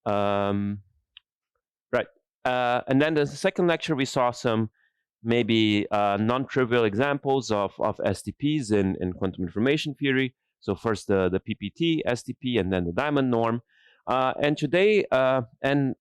Um, right. And then the second lecture, we saw some maybe non-trivial examples of STPs in quantum information theory. So first the PPT STP and then the diamond norm. And today, and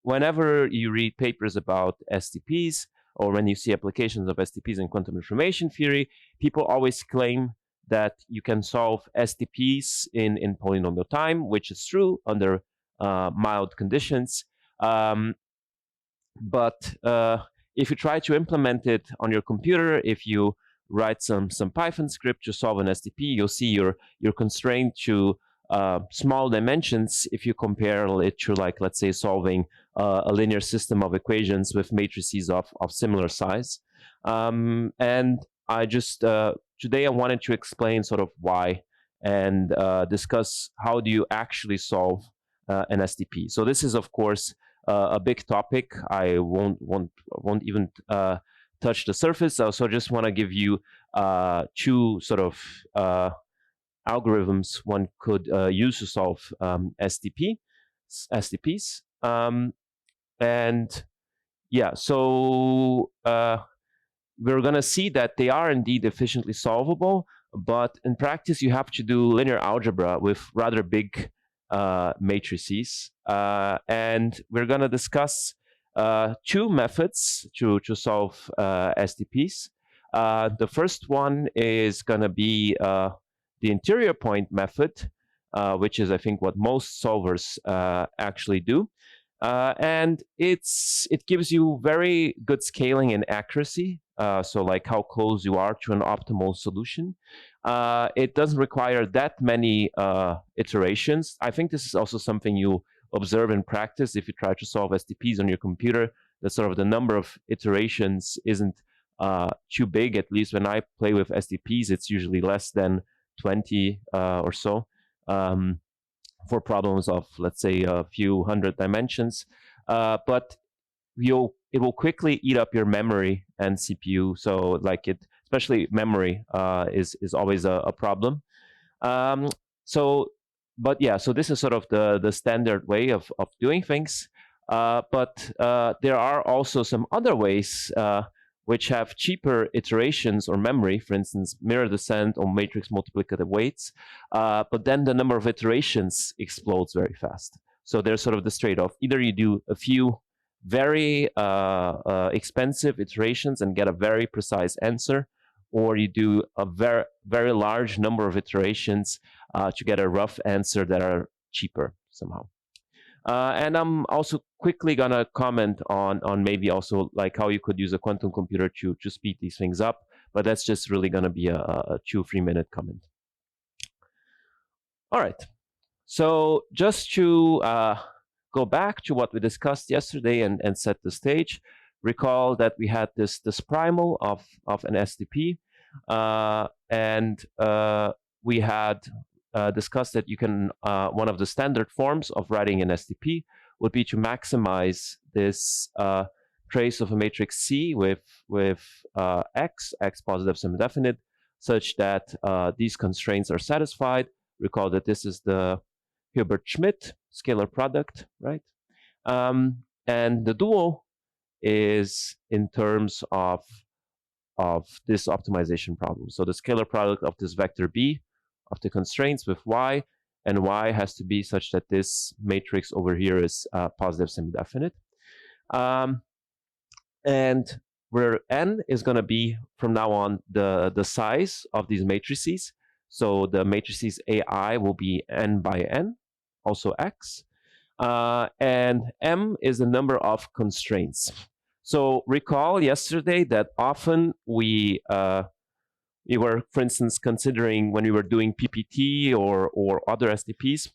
whenever you read papers about STPs or when you see applications of STPs in quantum information theory, people always claim that you can solve STPs in polynomial time, which is true under mild conditions. But if you try to implement it on your computer, if you write some Python script to solve an STP, you'll see you're constrained to small dimensions if you compare it to, like, let's say, solving a linear system of equations with matrices of similar size. And I just today I wanted to explain sort of why and discuss how do you actually solve an STP. So this is, of course, a big topic. I won't even touch the surface. I also just want to give you two sort of algorithms one could use to solve STPs. And yeah, so we're going to see that they are indeed efficiently solvable, but in practice, you have to do linear algebra with rather big matrices. And we're going to discuss two methods to solve STPs. The first one is going to be the interior point method, which is, I think, what most solvers actually do. And it gives you very good scaling and accuracy. So like how close you are to an optimal solution. It doesn't require that many iterations. I think this is also something you observe in practice if you try to solve STPs on your computer, that sort of the number of iterations isn't too big. At least when I play with STPs, it's usually less than 20 or so. For problems of, let's say, a few hundred dimensions. But it will quickly eat up your memory and CPU. So like especially memory is always a problem. So this is sort of the standard way of doing things. But there are also some other ways which have cheaper iterations or memory, for instance, mirror descent or matrix multiplicative weights. But then the number of iterations explodes very fast. So there's sort of this trade-off. Either you do a few very expensive iterations and get a very precise answer, or you do a very, very large number of iterations to get a rough answer that are cheaper somehow. And I'm also quickly going to comment on maybe also like how you could use a quantum computer to speed these things up. But that's just really going to be a 2-3 minute comment. All right. So just to go back to what we discussed yesterday and set the stage, recall that we had this primal of an STP. And we had discussed that you can, one of the standard forms of writing an STP would be to maximize this trace of a matrix C with X positive semidefinite, such that these constraints are satisfied. Recall that this is the Hilbert-Schmidt scalar product, right? And the dual is in terms of this optimization problem. So the scalar product of this vector B of the constraints with Y, and Y has to be such that this matrix over here is positive semidefinite. And where N is going to be from now on the size of these matrices. So the matrices AI will be N by N, also X. And M is the number of constraints. So recall yesterday that often we were, for instance, considering when we were doing PPT or other STPs,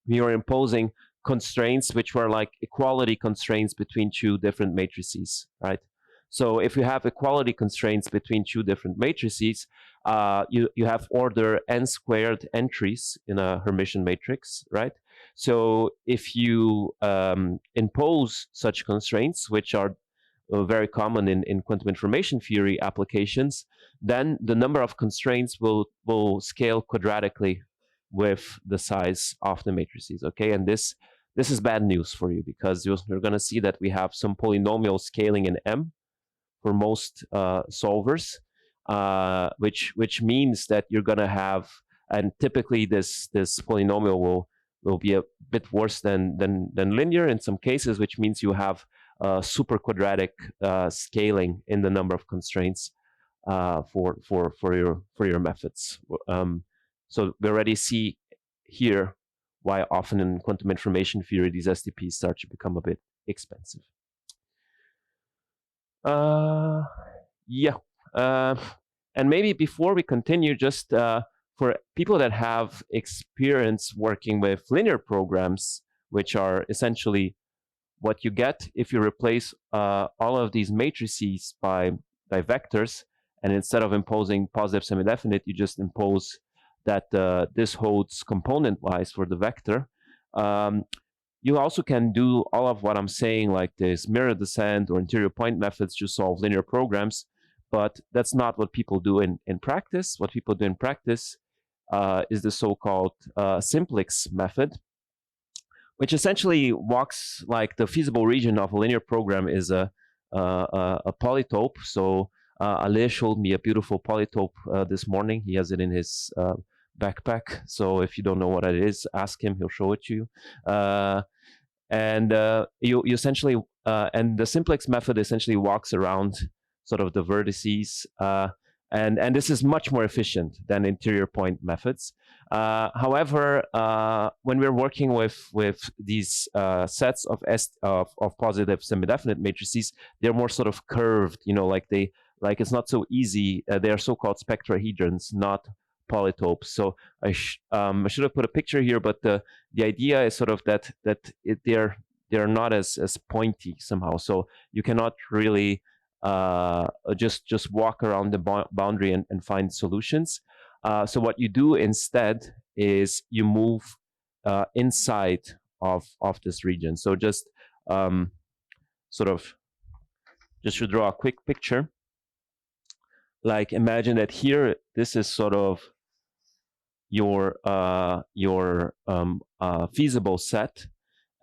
we were imposing constraints which were like equality constraints between two different matrices, right? So if you have equality constraints between two different matrices, you have order n squared entries in a Hermitian matrix, right? So if you impose such constraints, which are very common in quantum information theory applications, then the number of constraints will scale quadratically with the size of the matrices. Okay, and this is bad news for you, because you're going to see that we have some polynomial scaling in M for most solvers, which means that you're going to have, and typically this polynomial will be a bit worse than linear in some cases, which means you have super quadratic scaling in the number of constraints for your methods. So we already see here why often in quantum information theory these STPs start to become a bit expensive. Yeah. And maybe before we continue, just for people that have experience working with linear programs, which are essentially what you get if you replace all of these matrices by vectors, and instead of imposing positive semidefinite, you just impose that this holds component-wise for the vector. You also can do all of what I'm saying, like this mirror descent or interior point methods to solve linear programs, but that's not what people do in practice. What people do in practice is the so-called Stilck method, which essentially walks like the feasible region of a linear program is a polytope. So Ale showed me a beautiful polytope this morning. He has it in his backpack. So if you don't know what it is, ask him. He'll show it to you. And you essentially, and the Stilck method essentially walks around sort of the vertices. And this is much more efficient than interior point methods. However, when we're working with these sets of positive semidefinite matrices, they're more sort of curved. Like it's not so easy. They are so-called spectrahedrons, not polytopes. So I should have put a picture here, but the idea is sort of that they're not as pointy somehow. So you cannot really just walk around the boundary and find solutions. So what you do instead is you move inside of this region. So just sort of just to draw a quick picture, like imagine that here this is sort of your feasible set,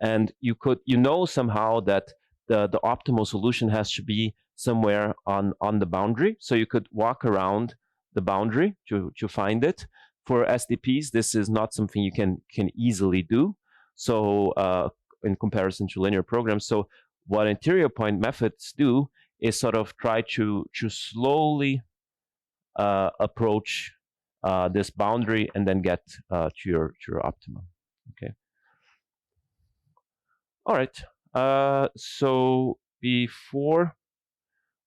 and you know somehow that the optimal solution has to be somewhere on the boundary. So you could walk around the boundary to find it. For SDPs, this is not something you can easily do. So in comparison to linear programs, so what interior point methods do is sort of try to slowly approach this boundary and then get to your optimum. Okay. All right. So before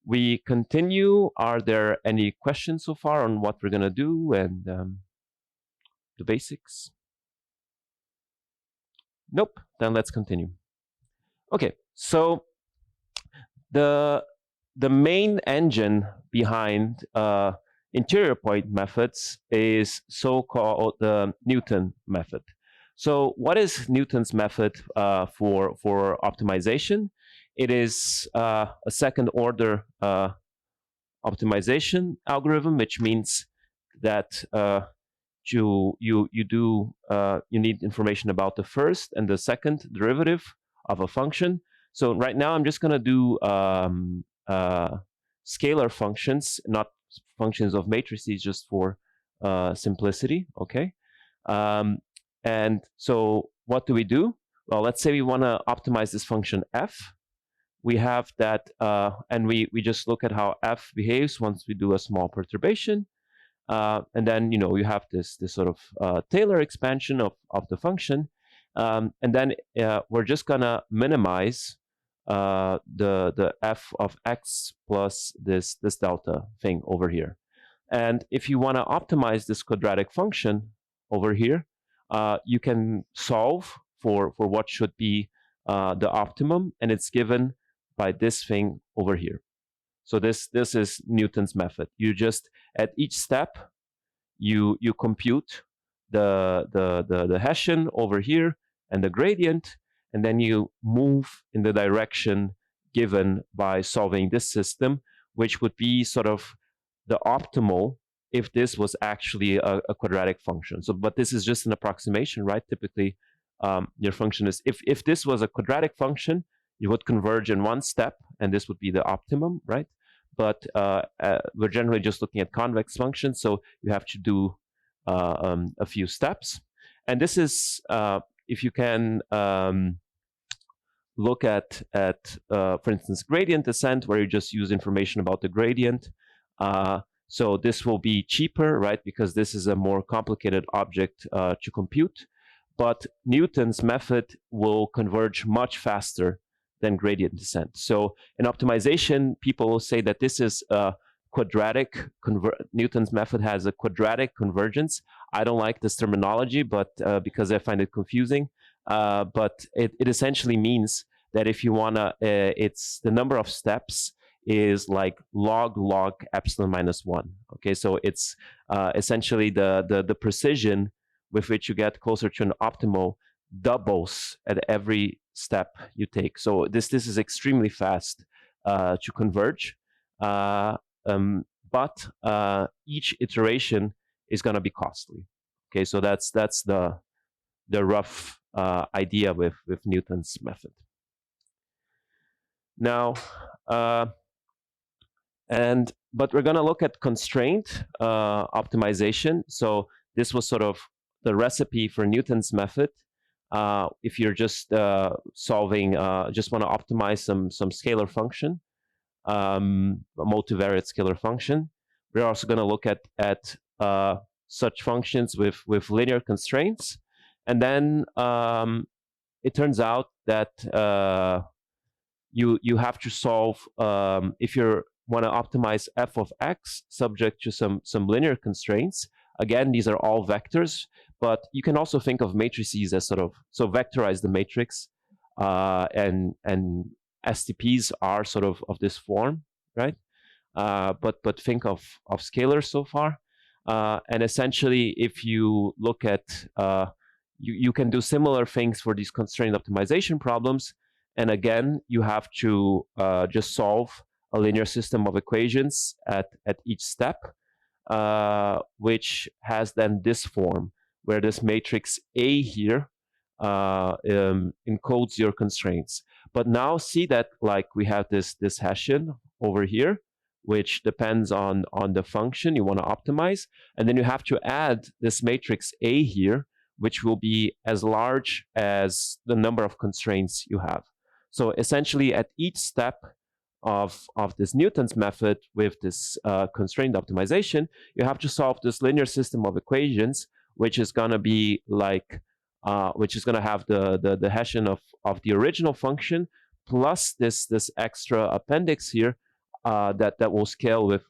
we continue, are there any questions so far on what we're gonna do and the basics? Nope. Then let's continue. Okay. So the main engine behind interior point methods is so-called the Newton method. So what is Newton's method for optimization? It is a second order optimization algorithm, which means that you need information about the first and the second derivative of a function. So right now I'm just going to do scalar functions, not functions of matrices, just for simplicity. Okay. And so what do we do? Well, let's say we want to optimize this function f. We have that, and we just look at how f behaves once we do a small perturbation. And then you have this sort of Taylor expansion of the function, and then we're just gonna minimize the f of x plus this delta thing over here. And if you want to optimize this quadratic function over here, you can solve for what should be the optimum, and it's given by this thing over here. So this is Newton's method. You just at each step you compute the Hessian over here and the gradient, and then you move in the direction given by solving this system, which would be sort of the optimal if this was actually a quadratic function. So, but this is just an approximation, right? Typically, your function is, if this was a quadratic function, you would converge in one step, and this would be the optimum, right? But we're generally just looking at convex functions, so you have to do a few steps. And this is, if you can look at for instance, gradient descent, where you just use information about the gradient. So this will be cheaper, right? Because this is a more complicated object to compute. But Newton's method will converge much faster than gradient descent. So in optimization, people will say that this is a quadratic, Newton's method has a quadratic convergence. I don't like this terminology, but because I find it confusing. But it essentially means that if you wanna, it's the number of steps is like log epsilon minus 1. Okay, so it's essentially the precision with which you get closer to an optimal doubles at every step you take. So this is extremely fast to converge, but each iteration is going to be costly. Okay, so that's the rough idea with Newton's method. Now, but we're going to look at constraint optimization. So this was sort of the recipe for Newton's method. If you're just solving, just want to optimize some scalar function, a multivariate scalar function. We're also going to look at such functions with linear constraints. And then it turns out that you have to solve, if you want to optimize f of x subject to some linear constraints. Again, these are all vectors, but you can also think of matrices as sort of, so vectorize the matrix, and STPs are sort of this form, right? But think of scalars so far. And essentially, if you look at, you can do similar things for these constraint optimization problems. And again, you have to just solve a linear system of equations at each step, which has then this form, where this matrix A here encodes your constraints. But now see that like we have this Hessian over here, which depends on the function you want to optimize. And then you have to add this matrix A here, which will be as large as the number of constraints you have. So essentially, at each step of this Newton's method with this constraint optimization, you have to solve this linear system of equations, which is going to be like, which is going to have the Hessian of the original function plus this extra appendix here that will scale with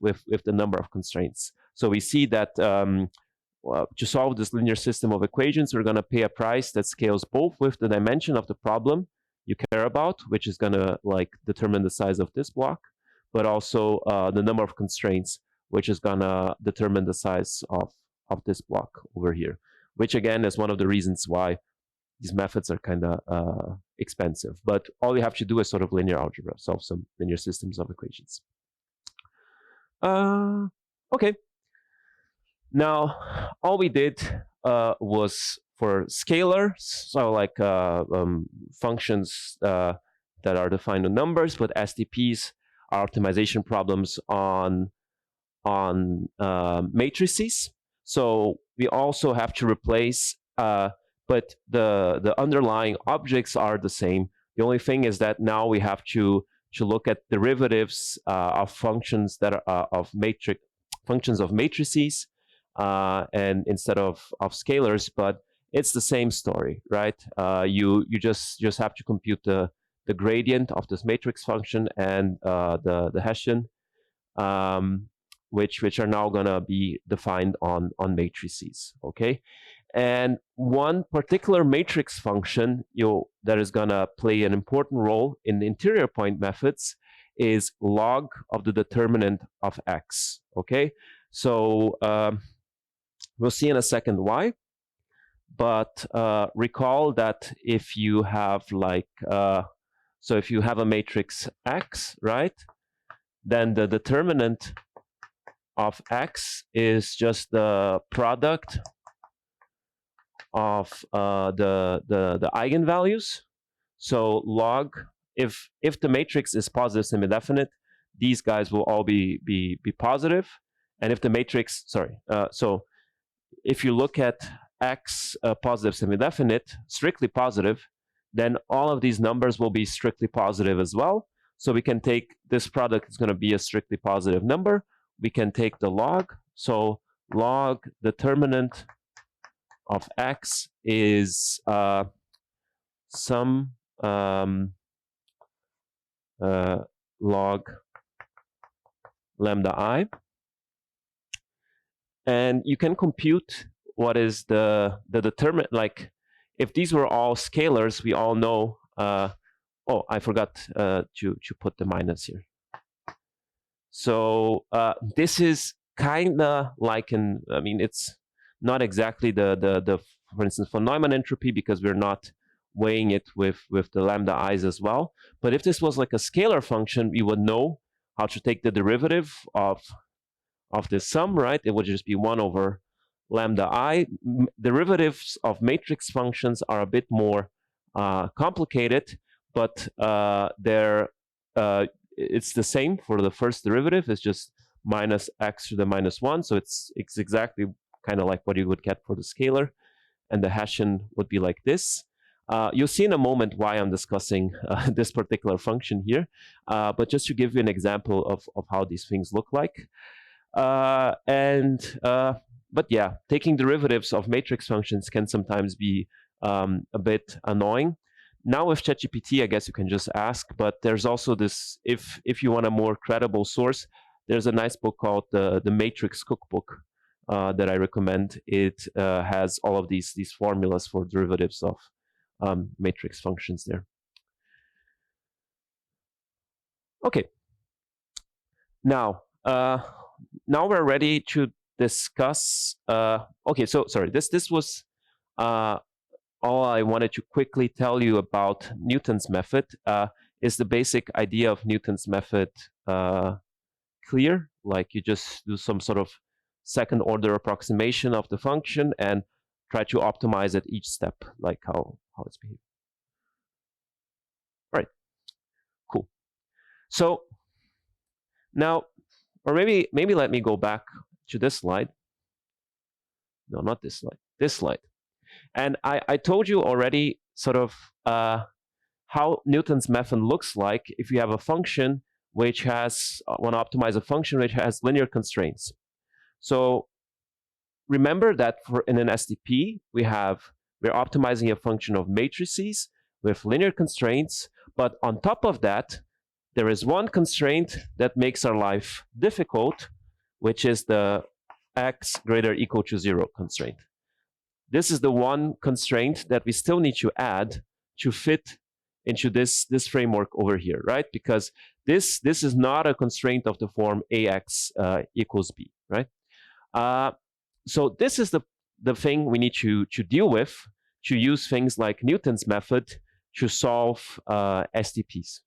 the number of constraints. So we see that to solve this linear system of equations, we're going to pay a price that scales both with the dimension of the problem you care about, which is going to like determine the size of this block, but also the number of constraints, which is going to determine the size of this block over here, which again is one of the reasons why these methods are kind of expensive. But all you have to do is sort of linear algebra, solve some linear systems of equations. Okay. Now, all we did was for scalars, so like functions that are defined in numbers, but STPs are optimization problems on matrices. So we also have to replace, but the underlying objects are the same. The only thing is that now we have to look at derivatives of functions that are functions of matrices, and instead of scalars, but it's the same story, right? You just have to compute the gradient of this matrix function and the Hessian, which are now going to be defined on matrices, okay? And one particular matrix function that is going to play an important role in the interior point methods is log of the determinant of x, okay? So we'll see in a second why, but recall that if you have like, so if you have a matrix X, right, then the determinant of x is just the product of the eigenvalues. So log, if the matrix is positive semidefinite, these guys will all be positive. And if the matrix, sorry, so if you look at x positive semidefinite, strictly positive, then all of these numbers will be strictly positive as well. So we can take this product is going to be a strictly positive number. We can take the log. So log determinant of x is some log lambda I. And you can compute what is the determinant. Like if these were all scalars, we all know. Oh, I forgot to put the minus here. So this is kind of like I mean, it's not exactly the for instance, von Neumann entropy, because we're not weighing it with the lambda i's as well. But if this was like a scalar function, we would know how to take the derivative of this sum, right? It would just be 1 over lambda I. Derivatives of matrix functions are a bit more complicated, but it's the same for the first derivative. It's just minus x to the minus 1. So it's exactly kind of like what you would get for the scalar. And the Hessian would be like this. You'll see in a moment why I'm discussing this particular function here. But just to give you an example of how these things look like. But yeah, taking derivatives of matrix functions can sometimes be a bit annoying. Now with ChatGPT, I guess you can just ask, but there's also this, if you want a more credible source, there's a nice book called the Matrix Cookbook that I recommend. It has all of these formulas for derivatives of matrix functions there. Okay. Now we're ready to discuss. Okay, so sorry. This was all I wanted to quickly tell you about Newton's method. Is the basic idea of Newton's method clear? Like you just do some sort of second order approximation of the function and try to optimize at each step, like how it's behaving. All right, cool. So now, or maybe let me go back to this slide. No, not this slide. This slide. And I told you already sort of how Newton's method looks like if you have a function which has, want to optimize a function which has linear constraints. So remember that in an SDP, we're optimizing a function of matrices with linear constraints, but on top of that, there is one constraint that makes our life difficult, which is the x greater or equal to 0 constraint. This is the one constraint that we still need to add to fit into this framework over here, right? Because this is not a constraint of the form ax equals b, right? So this is the thing we need to deal with, to use things like Newton's method to solve STPs.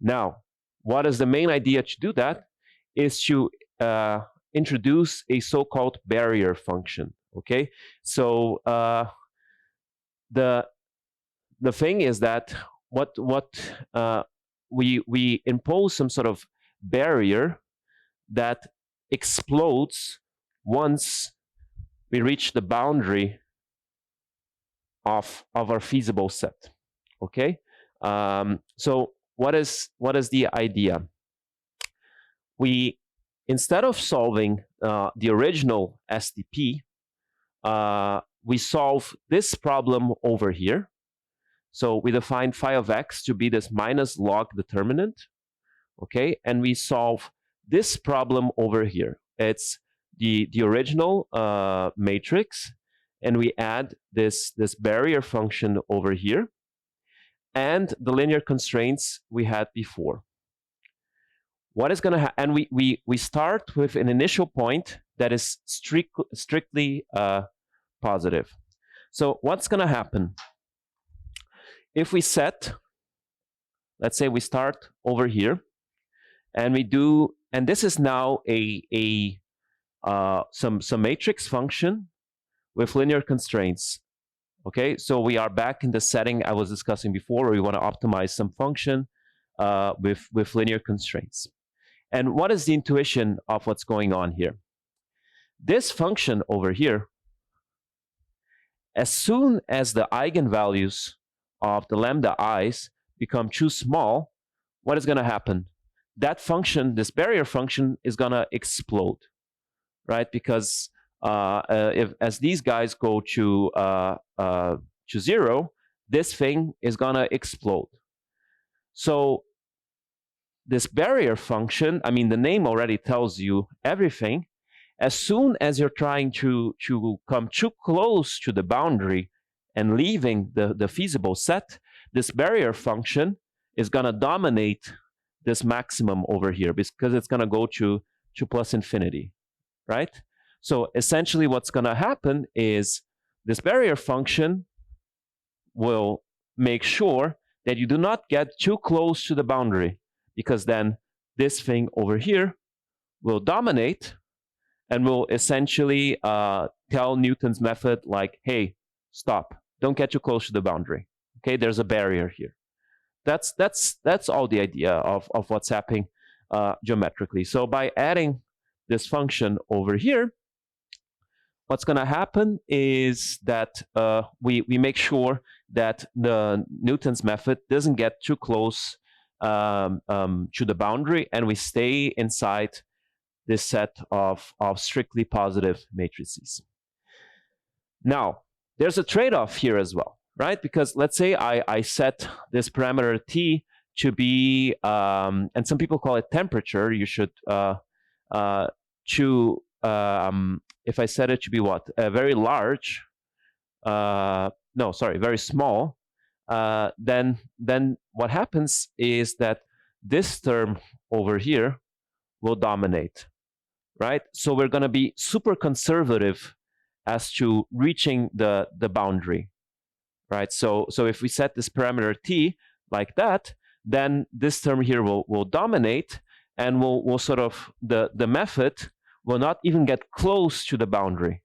Now, what is the main idea to do that? Is to introduce a so-called barrier function. Okay, so the thing is that we impose some sort of barrier that explodes once we reach the boundary of our feasible set. Okay, so what is the idea? We, instead of solving the original SDP, we solve this problem over here. So we define phi of x to be this minus log determinant, okay? And we solve this problem over here. It's the original matrix, and we add this barrier function over here, and the linear constraints we had before. What is going to happen? And we start with an initial point that is strictly positive. So what's going to happen? If we set, let's say we start over here, and we do, and this is now a some matrix function with linear constraints. Okay, so we are back in the setting I was discussing before, where we want to optimize some function with linear constraints. And what is the intuition of what's going on here? This function over here, as soon as the eigenvalues of the lambda i's become too small, what is going to happen? That function, this barrier function, is going to explode, right? Because if as these guys go to zero, this thing is going to explode. So this barrier function, I mean, the name already tells you everything. As soon as you're trying to come too close to the boundary and leaving the feasible set, this barrier function is going to dominate this maximum over here, because it's going to go to plus infinity, right? So essentially what's going to happen is this barrier function will make sure that you do not get too close to the boundary, because then this thing over here will dominate and will essentially tell Newton's method, like, hey, stop, don't get too close to the boundary. Okay, there's a barrier here. That's all the idea of what's happening geometrically. So by adding this function over here, what's going to happen is that we make sure that the Newton's method doesn't get too close to the boundary, and we stay inside this set of strictly positive matrices. Now, there's a trade-off here as well, right? Because let's say I set this parameter t to be, and some people call it temperature. You should if I set it to be what? Very large, no, sorry, very small, then what happens is that this term over here will dominate, right? So we're going to be super conservative as to reaching the boundary, right? So if we set this parameter t like that, then this term here will dominate, and will sort of, the method will not even get close to the boundary,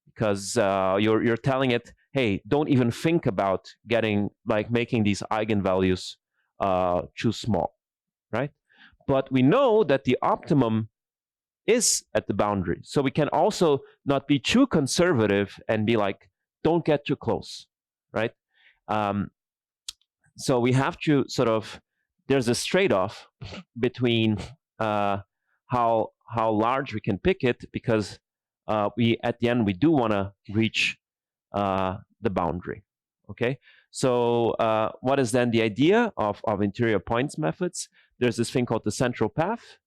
because you're telling it, hey, don't even think about making these eigenvalues too small, right? But we know that the optimum is at the boundary, so we can also not be too conservative and be like, don't get too close, right? So we have to sort of, there's this trade-off between how large we can pick it, because we at the end we do want to reach the boundary. Okay, so what is then the idea of interior points methods? There's this thing called the central path,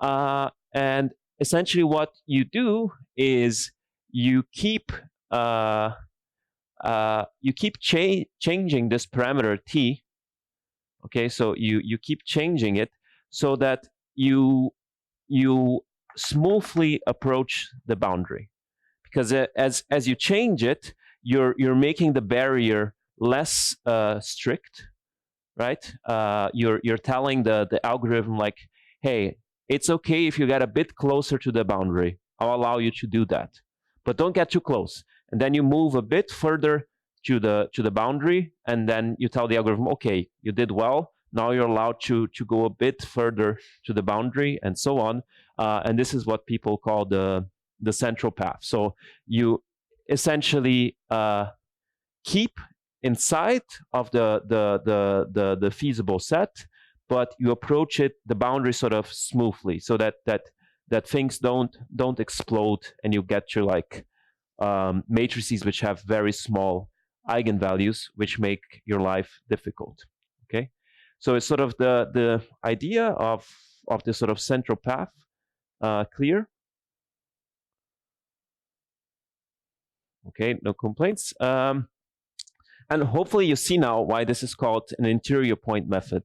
and essentially what you do is you keep changing this parameter t. Okay, so you keep changing it so that you smoothly approach the boundary, because as you change it, you're making the barrier less strict, right? You're telling the algorithm, like, hey, it's okay if you get a bit closer to the boundary. I'll allow you to do that, but don't get too close. And then you move a bit further to the boundary, and then you tell the algorithm, okay, you did well. Now you're allowed to go a bit further to the boundary, and so on. And this is what people call the central path. So you essentially keep inside of the feasible set, but you approach the boundary sort of smoothly, so that things don't explode, and you get to like matrices which have very small eigenvalues, which make your life difficult. Okay, so it's sort of the idea of this sort of central path clear. Okay, no complaints. And hopefully you see now why this is called an interior point method,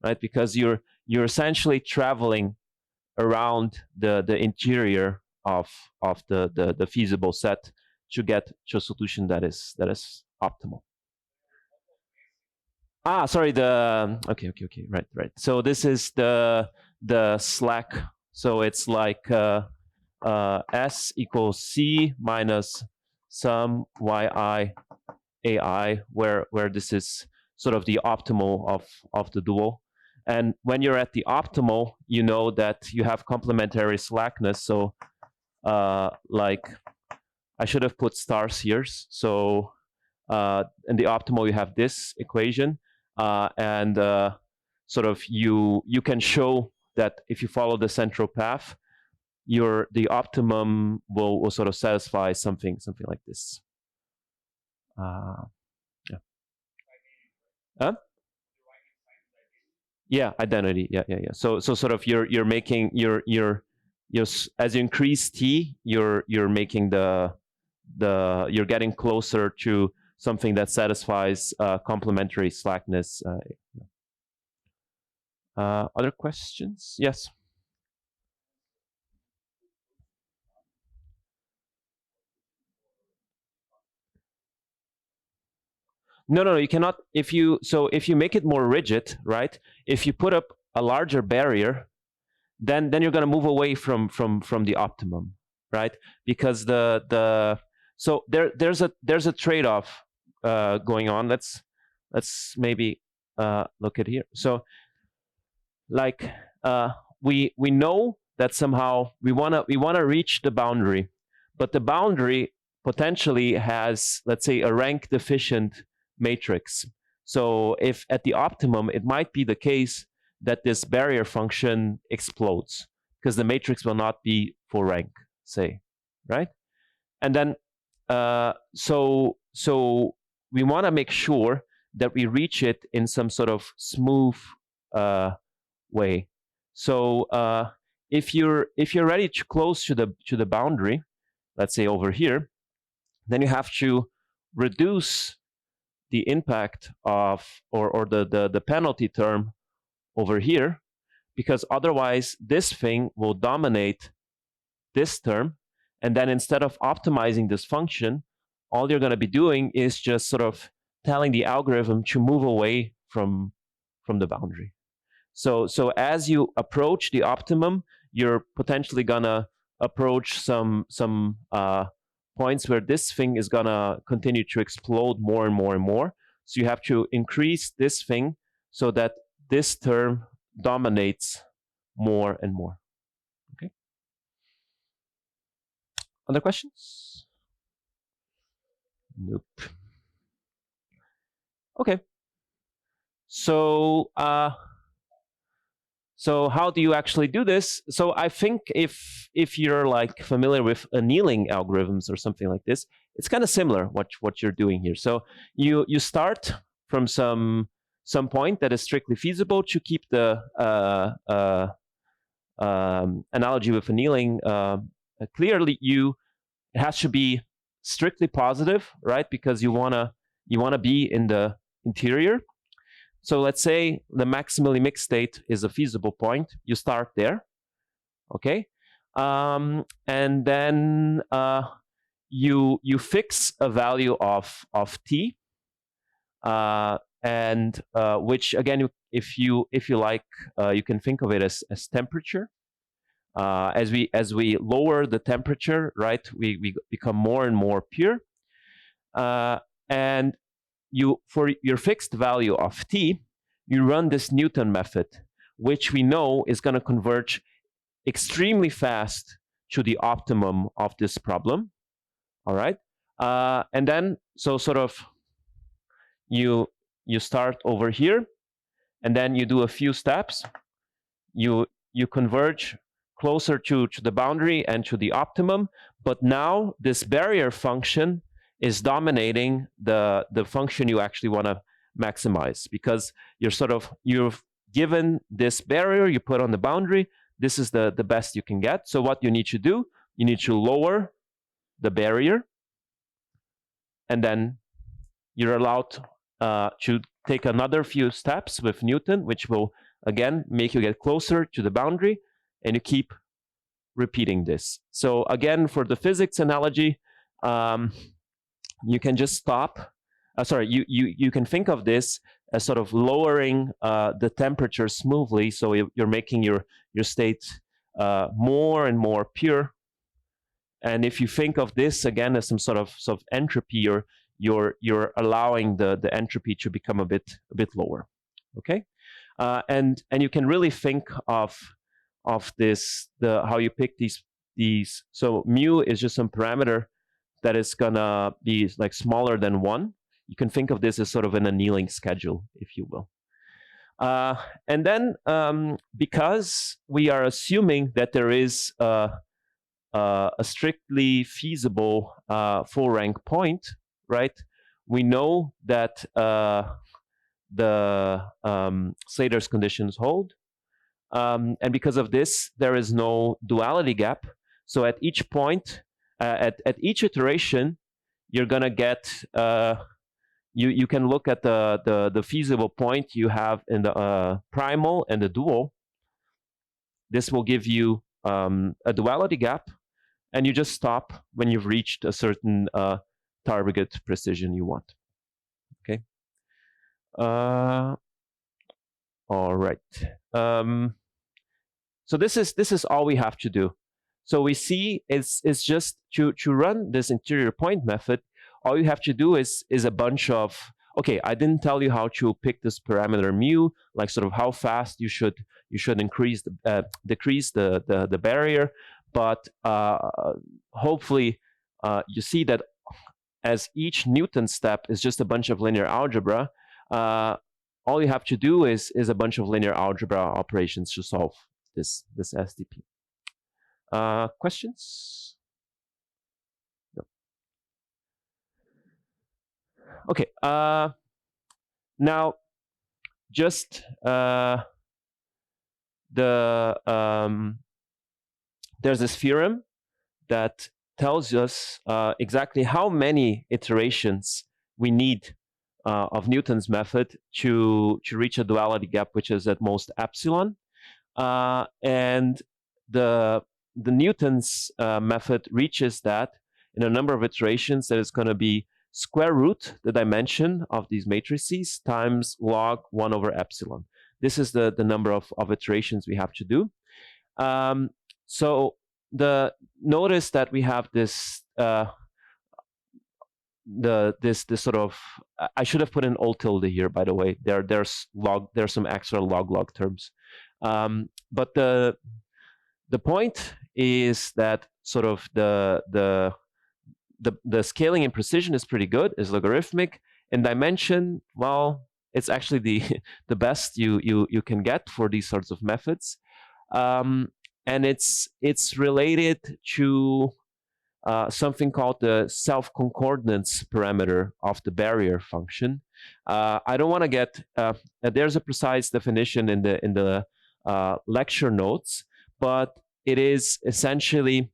right? Because you're essentially traveling around the interior of the feasible set to get to a solution that is optimal. Sorry, okay, right. So this is the slack. So it's like S equals C minus some yi ai, where this is sort of the optimal of the dual. And when you're at the optimal, you know that you have complementary slackness. So like I should have put stars here. So in the optimal, you have this equation, and sort of you can show that if you follow the central path, the optimum will sort of satisfy something like this. Yeah. Huh? Yeah, identity. Yeah. So sort of you're making as you increase t, you're making you're getting closer to something that satisfies complementary slackness. Other questions? Yes. No. You cannot. If you make it more rigid, right? If you put up a larger barrier, then you're going to move away from the optimum, right? Because there's a trade-off going on. Let's maybe look at here. So like we know that somehow we wanna reach the boundary, but the boundary potentially has, let's say, a rank deficient matrix. So if at the optimum, it might be the case that this barrier function explodes because the matrix will not be full rank, say, right? And then so we want to make sure that we reach it in some sort of smooth uh, way. So if you're ready to close to the boundary, let's say over here, then you have to reduce the impact of or the penalty term over here, because otherwise this thing will dominate this term, and then instead of optimizing this function, all you're going to be doing is just sort of telling the algorithm to move away from the boundary. So as you approach the optimum, you're potentially gonna approach some points where this thing is gonna continue to explode more and more and more. So you have to increase this thing so that this term dominates more and more. Okay. Other questions? Nope. Okay. So so how do you actually do this? So I think if you're like familiar with annealing algorithms or something like this, it's kind of similar what you're doing here. So you start from some point that is strictly feasible to keep the analogy with annealing. Clearly, it has to be strictly positive, right? Because you wanna be in the interior. So let's say the maximally mixed state is a feasible point. You start there, okay? And then you fix a value of t, and which again, if you like, you can think of it as temperature. As we lower the temperature, right, we become more and more pure. And for your fixed value of t, you run this Newton method, which we know is going to converge extremely fast to the optimum of this problem. All right, and then so sort of you start over here, and then you do a few steps. You converge closer to the boundary and to the optimum, but now this barrier function is dominating the function you actually want to maximize, because you've given this barrier you put on the boundary. This is the best you can get. So what you need to do, you need to lower the barrier, and then you're allowed to take another few steps with Newton, which will again make you get closer to the boundary, and you keep repeating this. So again, for the physics analogy, you can just stop. You can think of this as sort of lowering the temperature smoothly. So you're making your state more and more pure, And if you think of this again as some sort of entropy, you're allowing the entropy to become a bit lower. Okay, and you can really think of this, the how you pick these. So mu is just some parameter that is gonna be like smaller than 1. You can think of this as sort of an annealing schedule, if you will. And then because we are assuming that there is a strictly feasible full rank point, right? We know that the Slater's conditions hold. And because of this, there is no duality gap. So at each point, at each iteration, you're going to get, you can look at the feasible point you have in the primal and the dual. This will give you a duality gap, and you just stop when you've reached a certain target precision you want. Okay. All right. So this is all we have to do. So we see it's just to run this interior point method. All you have to do is a bunch of, okay, I didn't tell you how to pick this parameter mu, like sort of how fast you should increase decrease the barrier, but hopefully you see that as each Newton step is just a bunch of linear algebra, all you have to do is a bunch of linear algebra operations to solve this SDP. Questions? No. Okay. Now, just there's this theorem that tells us exactly how many iterations we need of Newton's method to reach a duality gap, which is at most epsilon. And the Newton's method reaches that in a number of iterations that is going to be square root the dimension of these matrices times log 1 over epsilon. This is the number of iterations we have to do. So notice that we have this this sort of, I should have put an old tilde here, by the way. There's some extra log terms. But the point is that sort of the scaling in precision is pretty good, is logarithmic. In dimension, well, it's actually the best you can get for these sorts of methods. And it's related to something called the self-concordance parameter of the barrier function. I don't want to get, there's a precise definition in the lecture notes, but it is essentially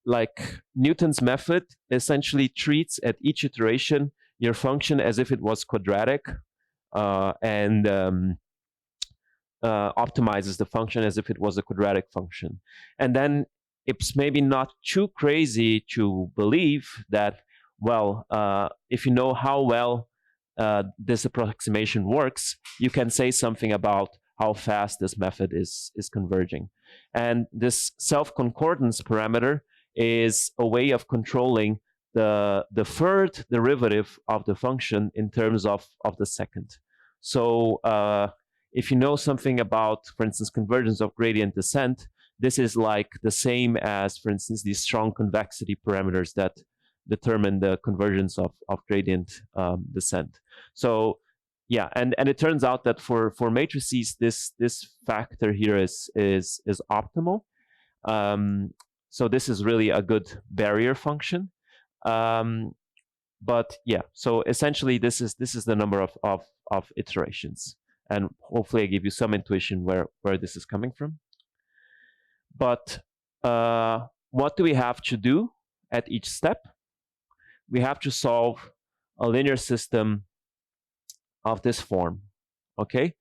like Newton's method essentially treats at each iteration your function as if it was quadratic, and optimizes the function as if it was a quadratic function. And then it's maybe not too crazy to believe that, well, if you know how well this approximation works, you can say something about how fast this method is converging. And this self-concordance parameter is a way of controlling the third derivative of the function in terms of the second. So if you know something about, for instance, convergence of gradient descent, this is like the same as, for instance, these strong convexity parameters that determine the convergence of gradient descent. So yeah, and it turns out that for matrices, this factor here is optimal. So this is really a good barrier function. But yeah, so essentially this is the number of iterations, and hopefully I give you some intuition where this is coming from. But what do we have to do at each step? We have to solve a linear system of this form, okay?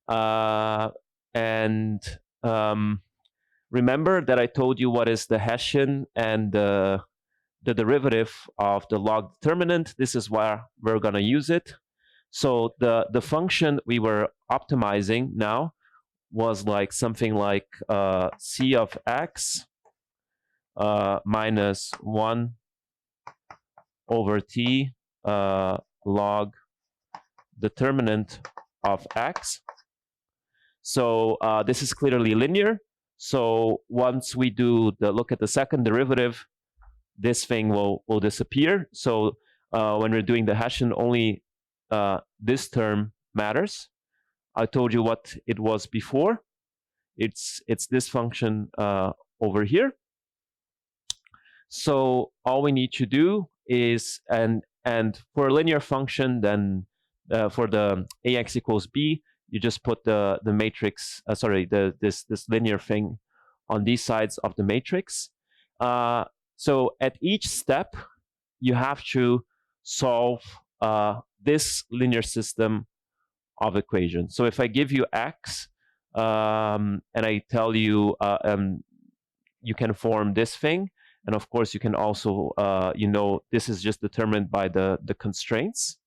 And remember that I told you what is the Hessian and the derivative of the log determinant. This is where we're going to use it. So the function we were optimizing now was like something like c of x minus 1 over t log determinant of x. So this is clearly linear. So once we do the look at the second derivative, this thing will disappear. So when we're doing the Hessian, only this term matters. I told you what it was before. It's this function over here. So all we need to do is, and for a linear function, then for the ax equals b, you just put the matrix, this linear thing on these sides of the matrix. So at each step, you have to solve this linear system of equations. So if I give you x, and I tell you you can form this thing, and of course you can also, this is just determined by the constraints.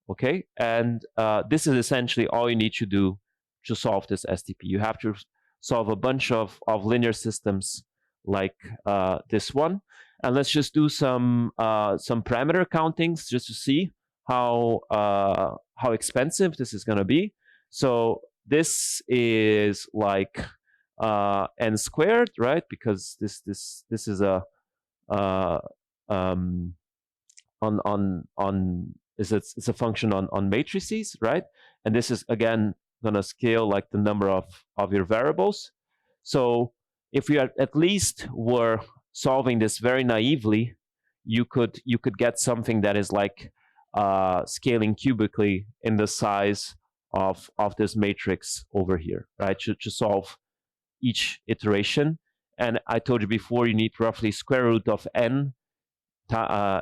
Okay, and this is essentially all you need to do to solve this STP. You have to solve a bunch of linear systems like this one, and let's just do some parameter countings just to see how expensive this is going to be. So this is like n squared, right? Because this is a it's a function on matrices, right? And this is again gonna scale like the number of your variables. So if we at least were solving this very naively, you could get something that is like scaling cubically in the size of this matrix over here, right? To solve each iteration. And I told you before, you need roughly square root of n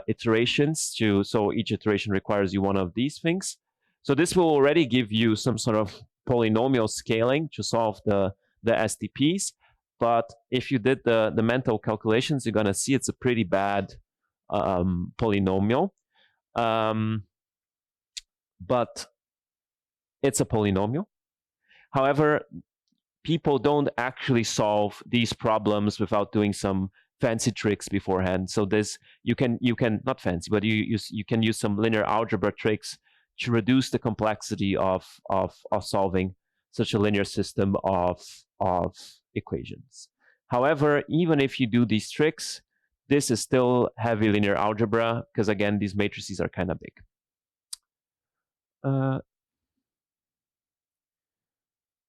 iterations so each iteration requires you one of these things. So this will already give you some sort of polynomial scaling to solve the STPs. But if you did the mental calculations, you're going to see it's a pretty bad polynomial. But it's a polynomial. However, people don't actually solve these problems without doing some fancy tricks beforehand. So this you can not fancy, but you can use some linear algebra tricks to reduce the complexity of solving such a linear system of equations. However, even if you do these tricks, this is still heavy linear algebra because again these matrices are kind of big.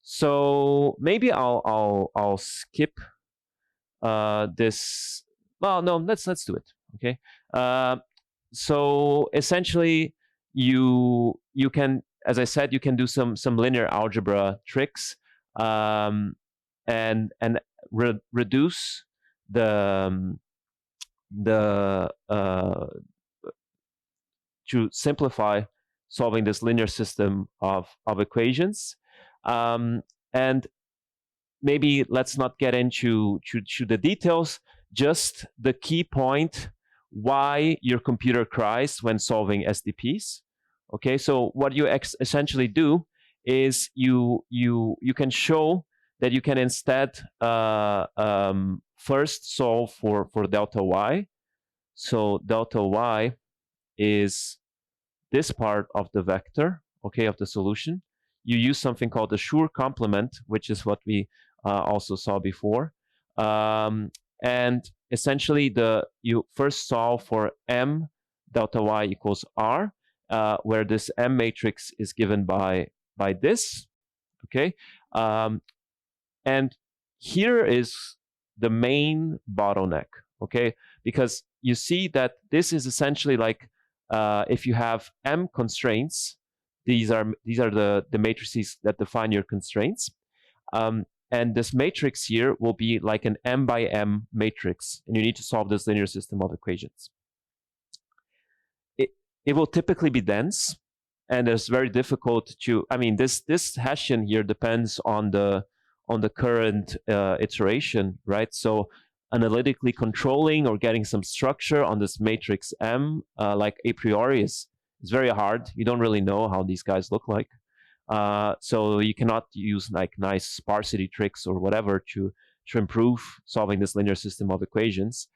So maybe I'll skip this. Well, no, let's do it. Okay. So essentially, you can, as I said, you can do some linear algebra tricks, and reduce the to simplify solving this linear system of equations. And maybe let's not get into the details, just the key point why your computer cries when solving STPs. Okay, so what you essentially do is you can show that you can instead first solve for delta y. So delta y is this part of the vector, okay, of the solution. You use something called the Schur complement, which is what we also saw before. And essentially, you first solve for m delta y equals r, where this M matrix is given by this, okay? And here is the main bottleneck, okay? Because you see that this is essentially like if you have M constraints, these are the matrices that define your constraints. And this matrix here will be like an M by M matrix, and you need to solve this linear system of equations. It will typically be dense, and it's very difficult to, I mean, this Hessian here depends on the current iteration, right? So analytically controlling or getting some structure on this matrix M, like a priori is very hard. You don't really know how these guys look like. So you cannot use like nice sparsity tricks or whatever to to improve solving this linear system of equations.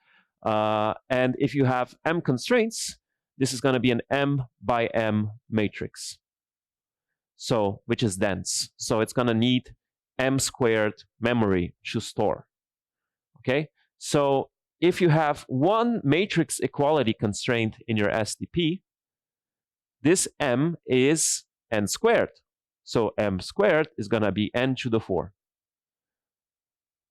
And if you have m constraints, this is going to be an m by m matrix, so which is dense. So it's going to need m squared memory to store. Okay, so if you have one matrix equality constraint in your SDP, this m is n squared. So m squared is going to be n to the 4.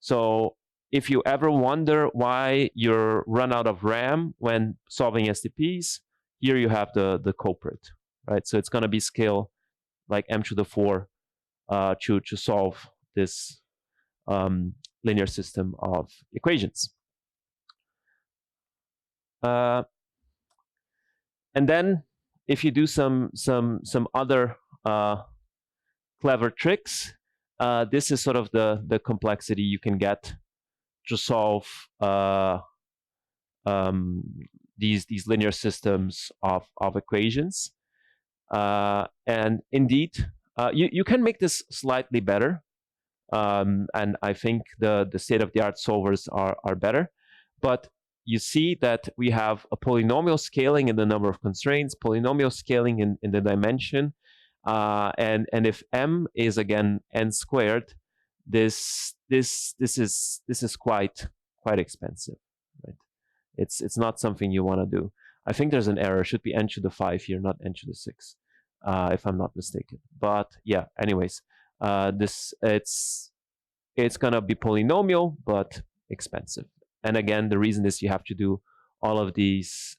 So if you ever wonder why you run out of RAM when solving STPs, here you have the culprit, right? So it's going to be scale like m to the 4 to solve this linear system of equations. And then if you do some other clever tricks, this is sort of the complexity you can get to solve these linear systems of equations. And indeed, you can make this slightly better. And I think the state-of-the-art solvers are better. But you see that we have a polynomial scaling in the number of constraints, polynomial scaling in the dimension. And if m is again n squared, this is quite expensive, right? It's not something you want to do. I think there's an error. It should be n to the 5 here, not n to the 6, if I'm not mistaken. But yeah, anyways, it's gonna be polynomial but expensive. And again, the reason is you have to do all of these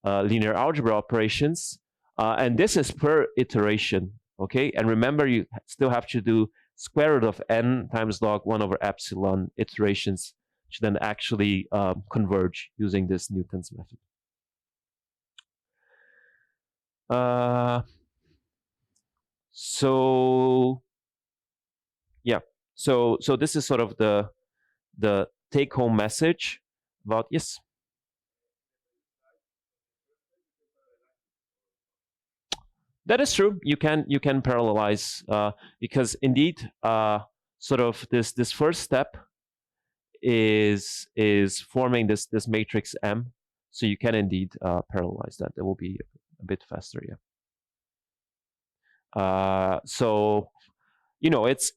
linear algebra operations, and this is per iteration. Okay, and remember, you still have to do square root of n times log 1 over epsilon iterations to then actually converge using this Newton's method. So yeah, so this is sort of the take-home message about, yes. That is true. You can parallelize because indeed, sort of this first step is forming this matrix M. So you can indeed parallelize that. It will be a bit faster, yeah. So you know, it's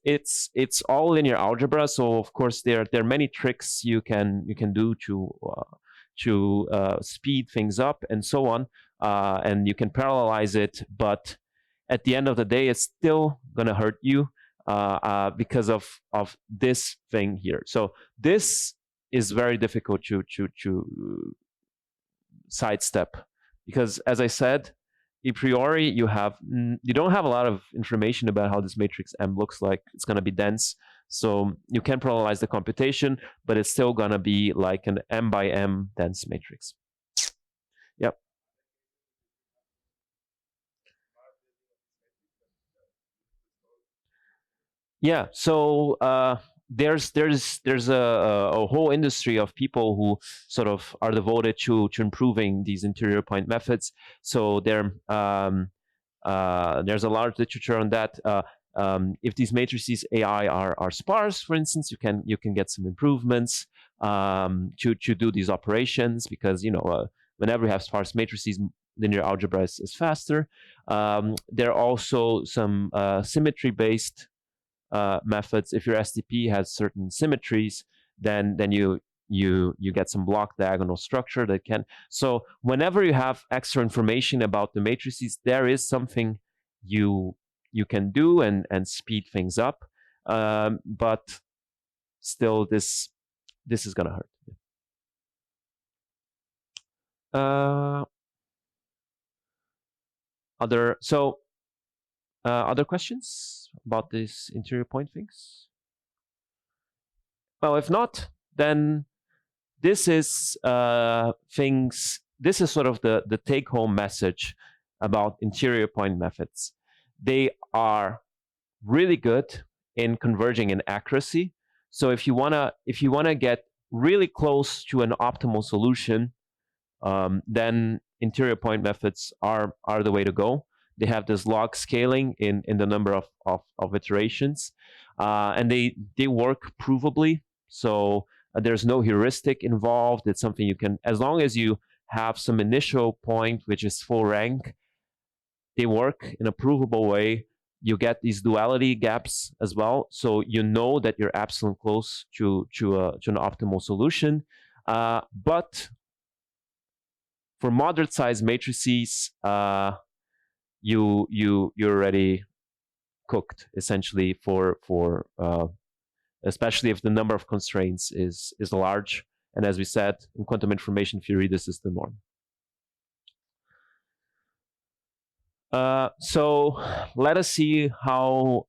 all linear algebra. So of course there are many tricks you can do to speed things up and so on, and you can parallelize it. But at the end of the day, it's still gonna hurt you because of this thing here. So this is very difficult to sidestep, because as I said, a priori you don't have a lot of information about how this matrix M looks like. It's going to be dense, so you can parallelize the computation, but it's still going to be like an M by M dense matrix. Yep. Yeah, so there's a whole industry of people who sort of are devoted to improving these interior point methods. So there's a large literature on that. If these matrices AI are sparse, for instance, you can get some improvements to do these operations, because whenever you have sparse matrices, linear algebra is faster. There are also some symmetry-based methods. If your SDP has certain symmetries, then you get some block diagonal structure that can. So whenever you have extra information about the matrices, there is something you can do and speed things up. But still, this is gonna hurt. Other questions about this interior point things? Well, if not, then this is things. This is sort of the take-home message about interior point methods. They are really good in converging in accuracy. So if you wanna get really close to an optimal solution, then interior point methods are the way to go. They have this log scaling in the number of iterations. and they work provably. So there's no heuristic involved. It's something you can, as long as you have some initial point which is full rank, they work in a provable way. You get these duality gaps as well, so you know that you're absolutely close to an optimal solution. But for moderate size matrices, you're already cooked essentially for especially if the number of constraints is large. And as we said, in quantum information theory, this is the norm. So let us see how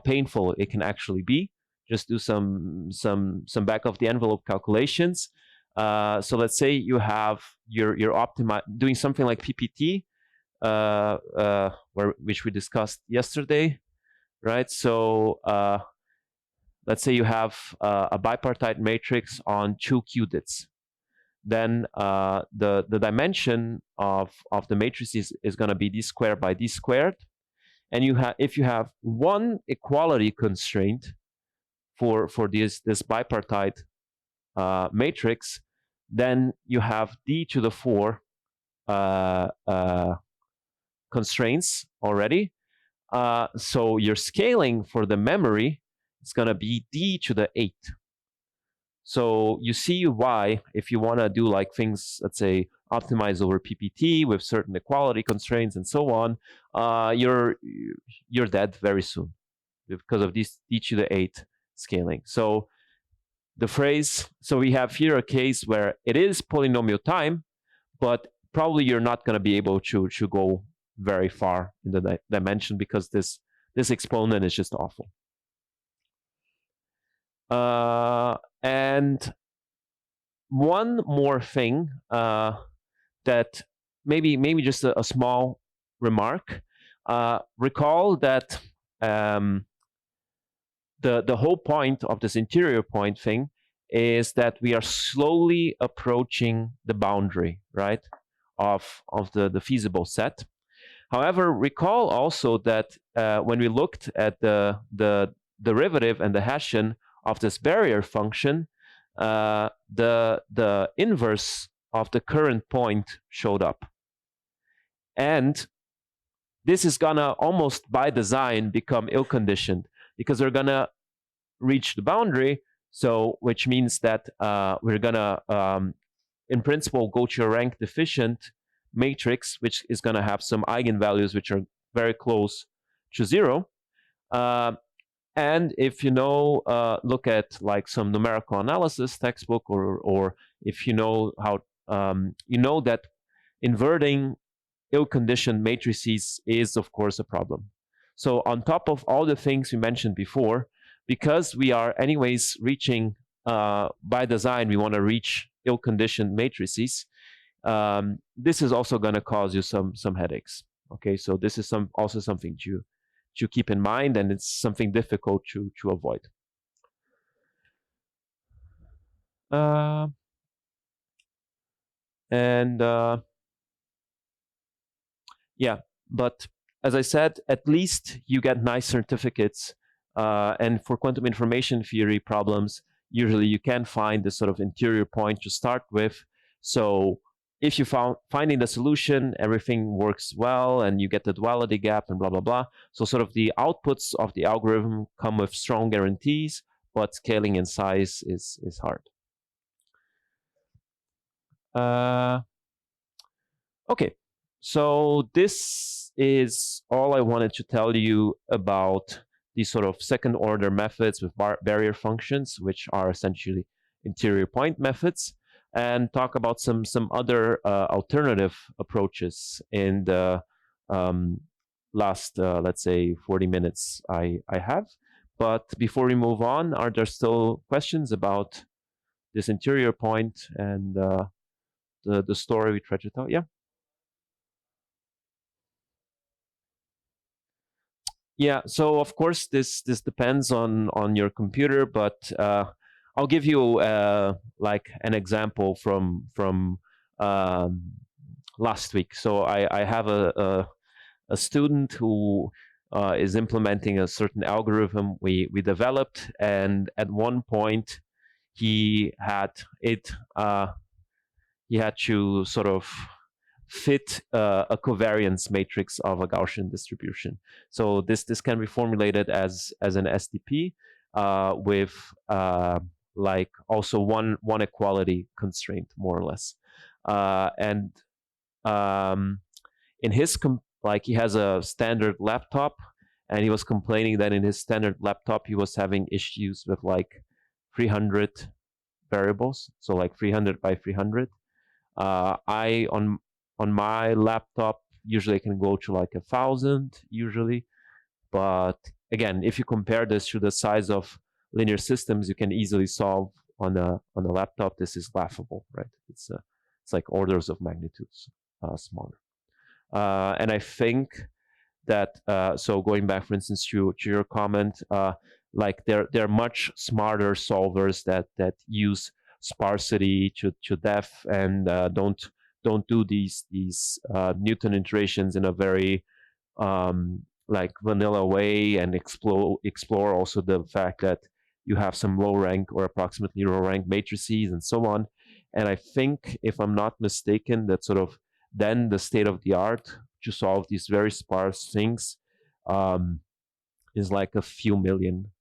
painful it can actually be. Just do some back of the envelope calculations. So let's say you have you're doing something like PPT, which we discussed yesterday, right? So let's say you have a bipartite matrix on 2 qubits. Then the dimension of the matrix is going to be d squared by d squared. And if you have one equality constraint for this bipartite matrix, then you have d to the 4 constraints already. So your scaling for the memory is going to be d to the 8. So you see why, if you want to do like things, let's say, optimize over PPT with certain equality constraints and so on, you're dead very soon because of this d to the 8 scaling. So we have here a case where it is polynomial time, but probably you're not going to be able to go very far in the dimension because this exponent is just awful. And one more thing that maybe just a small remark. Recall that the whole point of this interior point thing is that we are slowly approaching the boundary, right, of the feasible set. However, recall also that when we looked at the derivative and the Hessian of this barrier function, the inverse of the current point showed up. And this is gonna almost by design become ill-conditioned because we're gonna reach the boundary, so which means that we're gonna in principle go to a rank deficient matrix, which is gonna have some eigenvalues which are very close to 0. And if you know, look at like some numerical analysis textbook, or if you know how, you know that inverting ill-conditioned matrices is, of course, a problem. So on top of all the things we mentioned before, because we are anyways reaching, by design, we want to reach ill-conditioned matrices, this is also going to cause you some headaches. Okay, so this is also something to keep in mind, and it's something difficult to avoid. And yeah, but as I said, at least you get nice certificates. And for quantum information theory problems, usually you can find this sort of interior point to start with. So if you finding the solution, everything works well, and you get the duality gap and blah, blah, blah. So sort of the outputs of the algorithm come with strong guarantees, but scaling in size is hard. Okay, so this is all I wanted to tell you about these sort of second order methods with barrier functions, which are essentially interior point methods, and talk about some other alternative approaches in the last, let's say, 40 minutes I have. But before we move on, are there still questions about this interior point and the story we tried to tell? Yeah. Yeah, so of course this depends on your computer, but I'll give you like an example from last week. So I have a student who is implementing a certain algorithm we developed, and at one point he had it he had to sort of fit a covariance matrix of a Gaussian distribution. So this can be formulated as an SDP with like also one equality constraint, more or less. And in his like he has a standard laptop, and he was complaining that in his standard laptop he was having issues with like 300 variables, so like 300 by 300. I on my laptop usually can go to like 1,000 usually, but again, if you compare this to the size of linear systems, you can easily solve on a laptop. This is laughable, right? It's like orders of magnitudes smaller. And I think that so going back, for instance, to your comment, like they're much smarter solvers that use sparsity to death, and don't do these Newton iterations in a very like vanilla way, and explore also the fact that you have some low rank or approximately low rank matrices and so on. And I think, if I'm not mistaken, that sort of then the state of the art to solve these very sparse things um, is like a few million.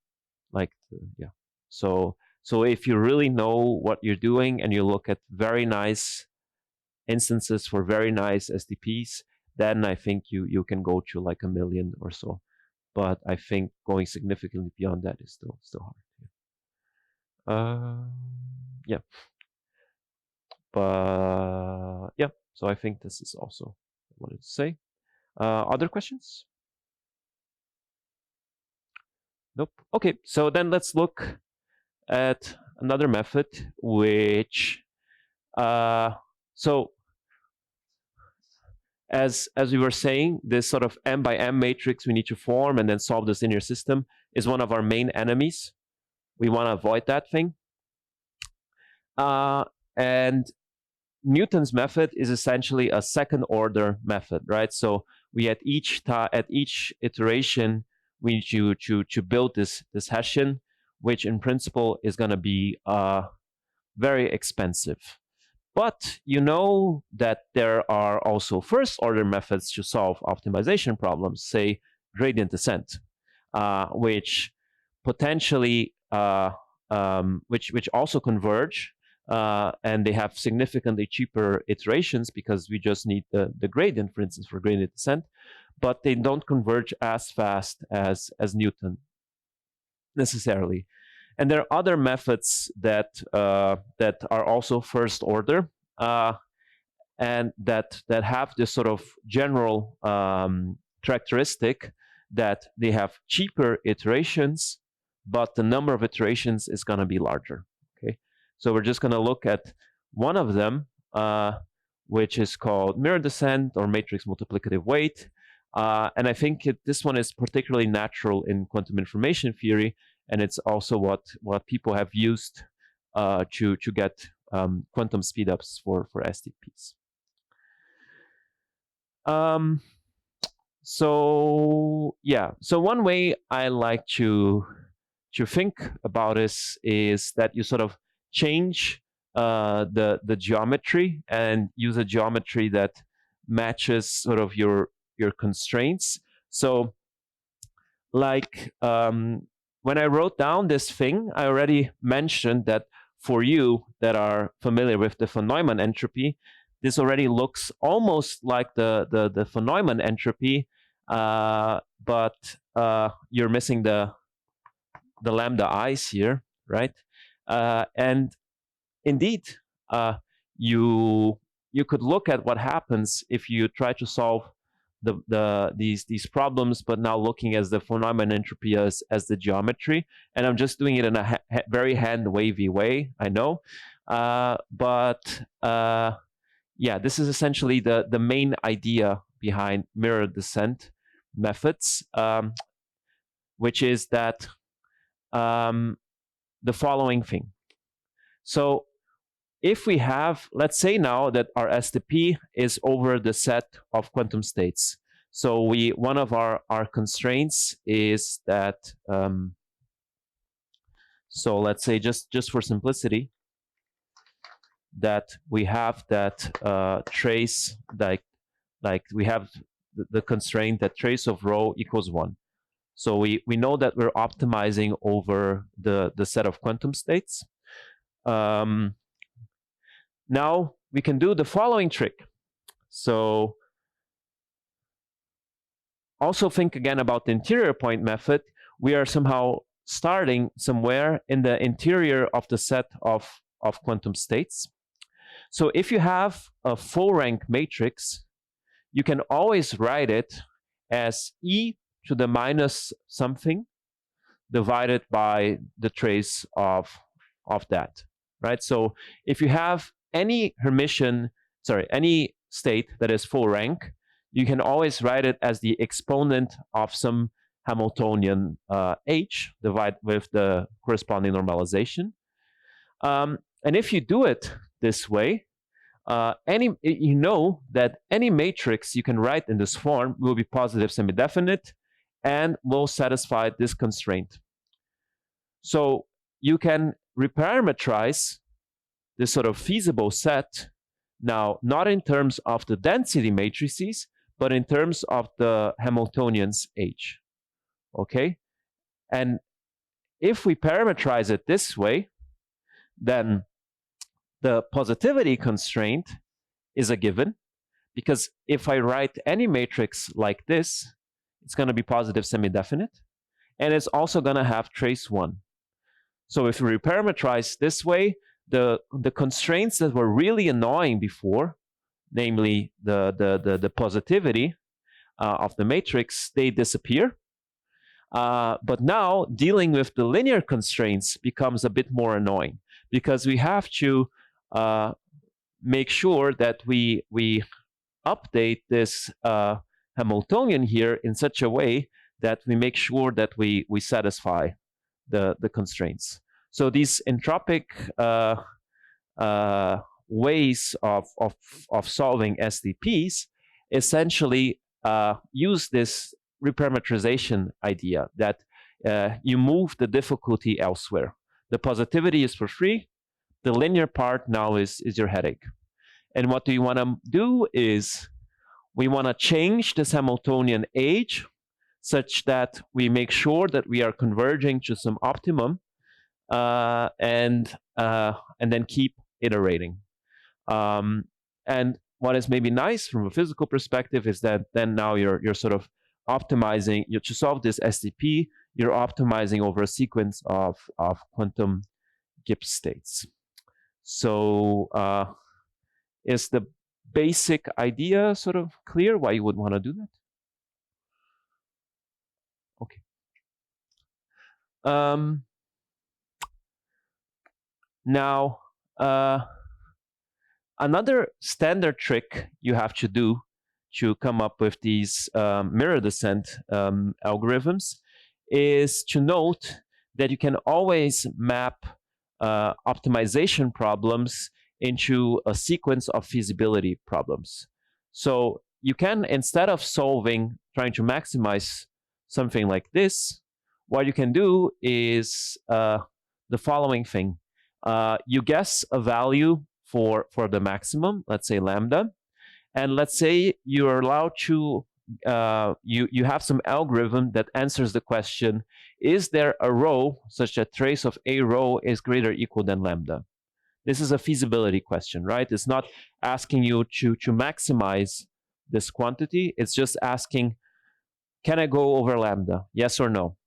Like yeah. So if you really know what you're doing and you look at very nice instances for very nice SDPs, then I think you can go to like a million or so. But I think going significantly beyond that is still hard. Yeah, but yeah. So I think this is also what I wanted to say. Other questions? Nope. Okay, so then let's look at another method, which so as we were saying, this sort of m by m matrix we need to form and then solve this linear system is one of our main enemies. We want to avoid that thing. And Newton's method is essentially a second order method, right? So we at each iteration we need to build this Hessian, which in principle is going to be very expensive. But you know that there are also first order methods to solve optimization problems, say gradient descent, which potentially which also converge, and they have significantly cheaper iterations because we just need the gradient, for instance, for gradient descent, but they don't converge as fast as Newton necessarily. And there are other methods that that are also first order, and that have this sort of general characteristic that they have cheaper iterations, but the number of iterations is going to be larger. Okay, so we're just going to look at one of them, which is called mirror descent or matrix multiplicative weight. And I think this one is particularly natural in quantum information theory, and it's also what people have used to get quantum speedups for STPs. So yeah, so one way I like to think about this is that you sort of change the geometry and use a geometry that matches sort of your constraints. So like when I wrote down this thing, I already mentioned that for you that are familiar with the von Neumann entropy, this already looks almost like the von Neumann entropy, but you're missing the lambda i's here, right? And indeed, you could look at what happens if you try to solve these problems, but now looking as the von Neumann entropy as the geometry. And I'm just doing it in a very hand wavy way, I know, but yeah, this is essentially the main idea behind mirror descent methods, which is that the following thing. So if we have, let's say now that our SDP is over the set of quantum states. So one of our constraints is that, so let's say just for simplicity, that we have that trace, like we have the constraint that trace of rho equals 1. So we know that we're optimizing over the set of quantum states. Now we can do the following trick. So also think again about the interior point method. We are somehow starting somewhere in the interior of the set of quantum states. So if you have a full rank matrix, you can always write it as e to the minus something divided by the trace of that, right? So if you have any any state that is full rank, you can always write it as the exponent of some Hamiltonian h divided with the corresponding normalization. And if you do it this way, you know that any matrix you can write in this form will be positive semidefinite and will satisfy this constraint. So you can reparametrize this sort of feasible set now, not in terms of the density matrices, but in terms of the Hamiltonians H. Okay? And if we parametrize it this way, then the positivity constraint is a given, because if I write any matrix like this, it's going to be positive semidefinite, and it's also going to have trace 1. So if we reparametrize this way, the constraints that were really annoying before, namely the positivity of the matrix, they disappear. But now dealing with the linear constraints becomes a bit more annoying, because we have to make sure that we update this Hamiltonian here in such a way that we make sure that we satisfy the constraints. So these entropic ways of solving SDPs essentially use this reparametrization idea that you move the difficulty elsewhere. The positivity is for free. The linear part now is your headache. And what we want to do is we want to change this Hamiltonian age such that we make sure that we are converging to some optimum, and then keep iterating. And what is maybe nice from a physical perspective is that then now you're sort of optimizing. To solve this SDP, you're optimizing over a sequence of quantum Gibbs states. So is the basic idea sort of clear why you would want to do that? Okay. Now, another standard trick you have to do to come up with these mirror descent algorithms is to note that you can always map optimization problems into a sequence of feasibility problems. So you can, instead of trying to maximize something like this, what you can do is the following thing. You guess a value for the maximum, let's say lambda, and let's say you are allowed to, you have some algorithm that answers the question, is there a row such that trace of a row is greater or equal than lambda? This is a feasibility question, right? It's not asking you to maximize this quantity. It's just asking, can I go over lambda? Yes or no?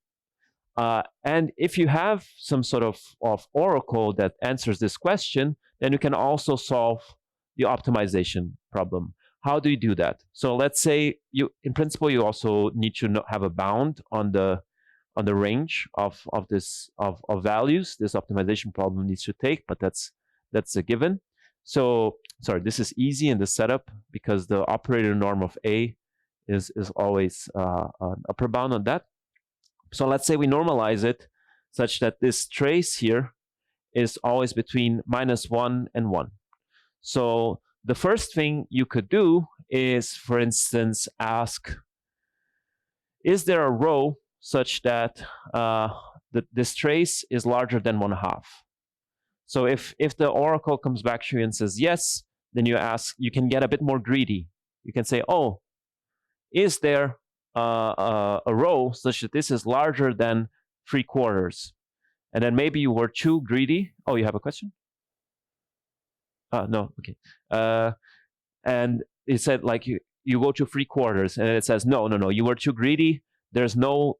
And if you have some sort of oracle that answers this question, then you can also solve the optimization problem. How do you do that? So let's say in principle, you also need to have a bound on the range of values this optimization problem needs to take, but that's a given. So sorry, this is easy in the setup because the operator norm of A is always an upper bound on that. So let's say we normalize it such that this trace here is always between -1 and 1. So the first thing you could do is, for instance, ask is there a row such that this trace is larger than 1/2? So if the oracle comes back to you and says yes, then you can get a bit more greedy. You can say, oh, is there a row such that this is larger than 3/4? And then maybe you were too greedy. Oh, you have a question? No, okay. And it said like you go to 3/4, and it says no, you were too greedy. There's no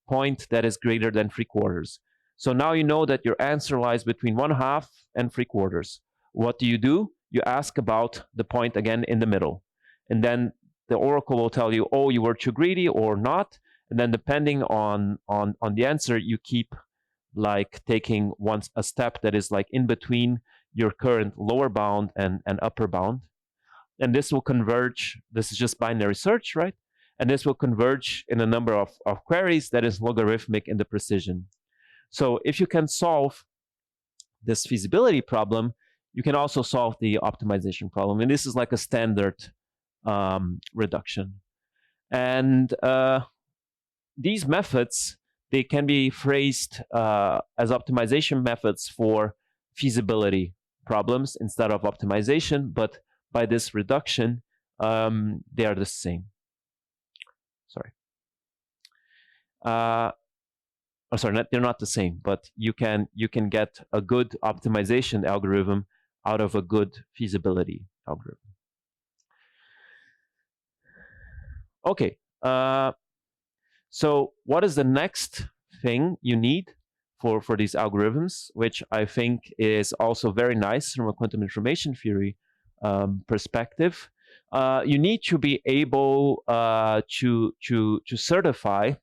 point that is greater than 3/4. So now you know that your answer lies between 1/2 and 3/4. What do? You ask about the point again in the middle, and then the oracle will tell you, oh, you were too greedy or not. And then depending on the answer, you keep like taking a step that is like in between your current lower bound and upper bound. And this will converge. This is just binary search, right? And this will converge in a number of queries that is logarithmic in the precision. So if you can solve this feasibility problem, you can also solve the optimization problem. And this is like a standard reduction. And these methods, they can be phrased as optimization methods for feasibility problems instead of optimization, but by this reduction, they are the same. Sorry. They're not the same, but you can get a good optimization algorithm out of a good feasibility algorithm. Okay. So what is the next thing you need for these algorithms, which I think is also very nice from a quantum information theory perspective? You need to be able to certify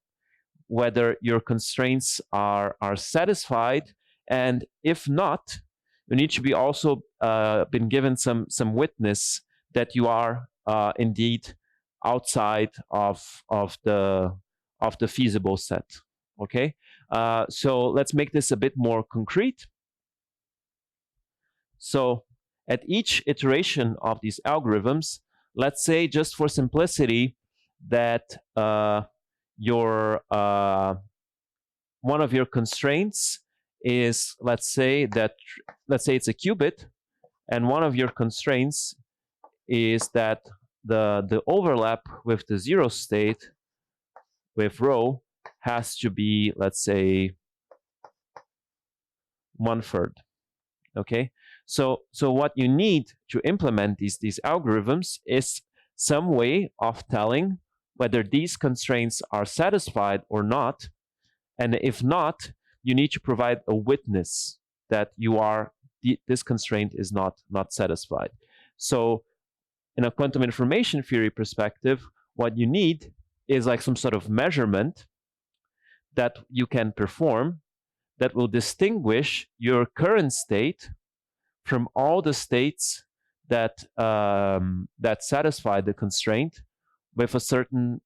whether your constraints are satisfied, and if not, you need to be also been given some witness that you are indeed outside of the feasible set. Okay, so let's make this a bit more concrete. So at each iteration of these algorithms, let's say just for simplicity that your one of your constraints is, let's say it's a qubit, and one of your constraints is that the overlap with the zero state with rho has to be, let's say, 1/3. Okay, so what you need to implement these algorithms is some way of telling whether these constraints are satisfied or not, and if not, you need to provide a witness that this constraint is not satisfied. So in a quantum information theory perspective, what you need is like some sort of measurement that you can perform that will distinguish your current state from all the states that satisfy the constraint with a certain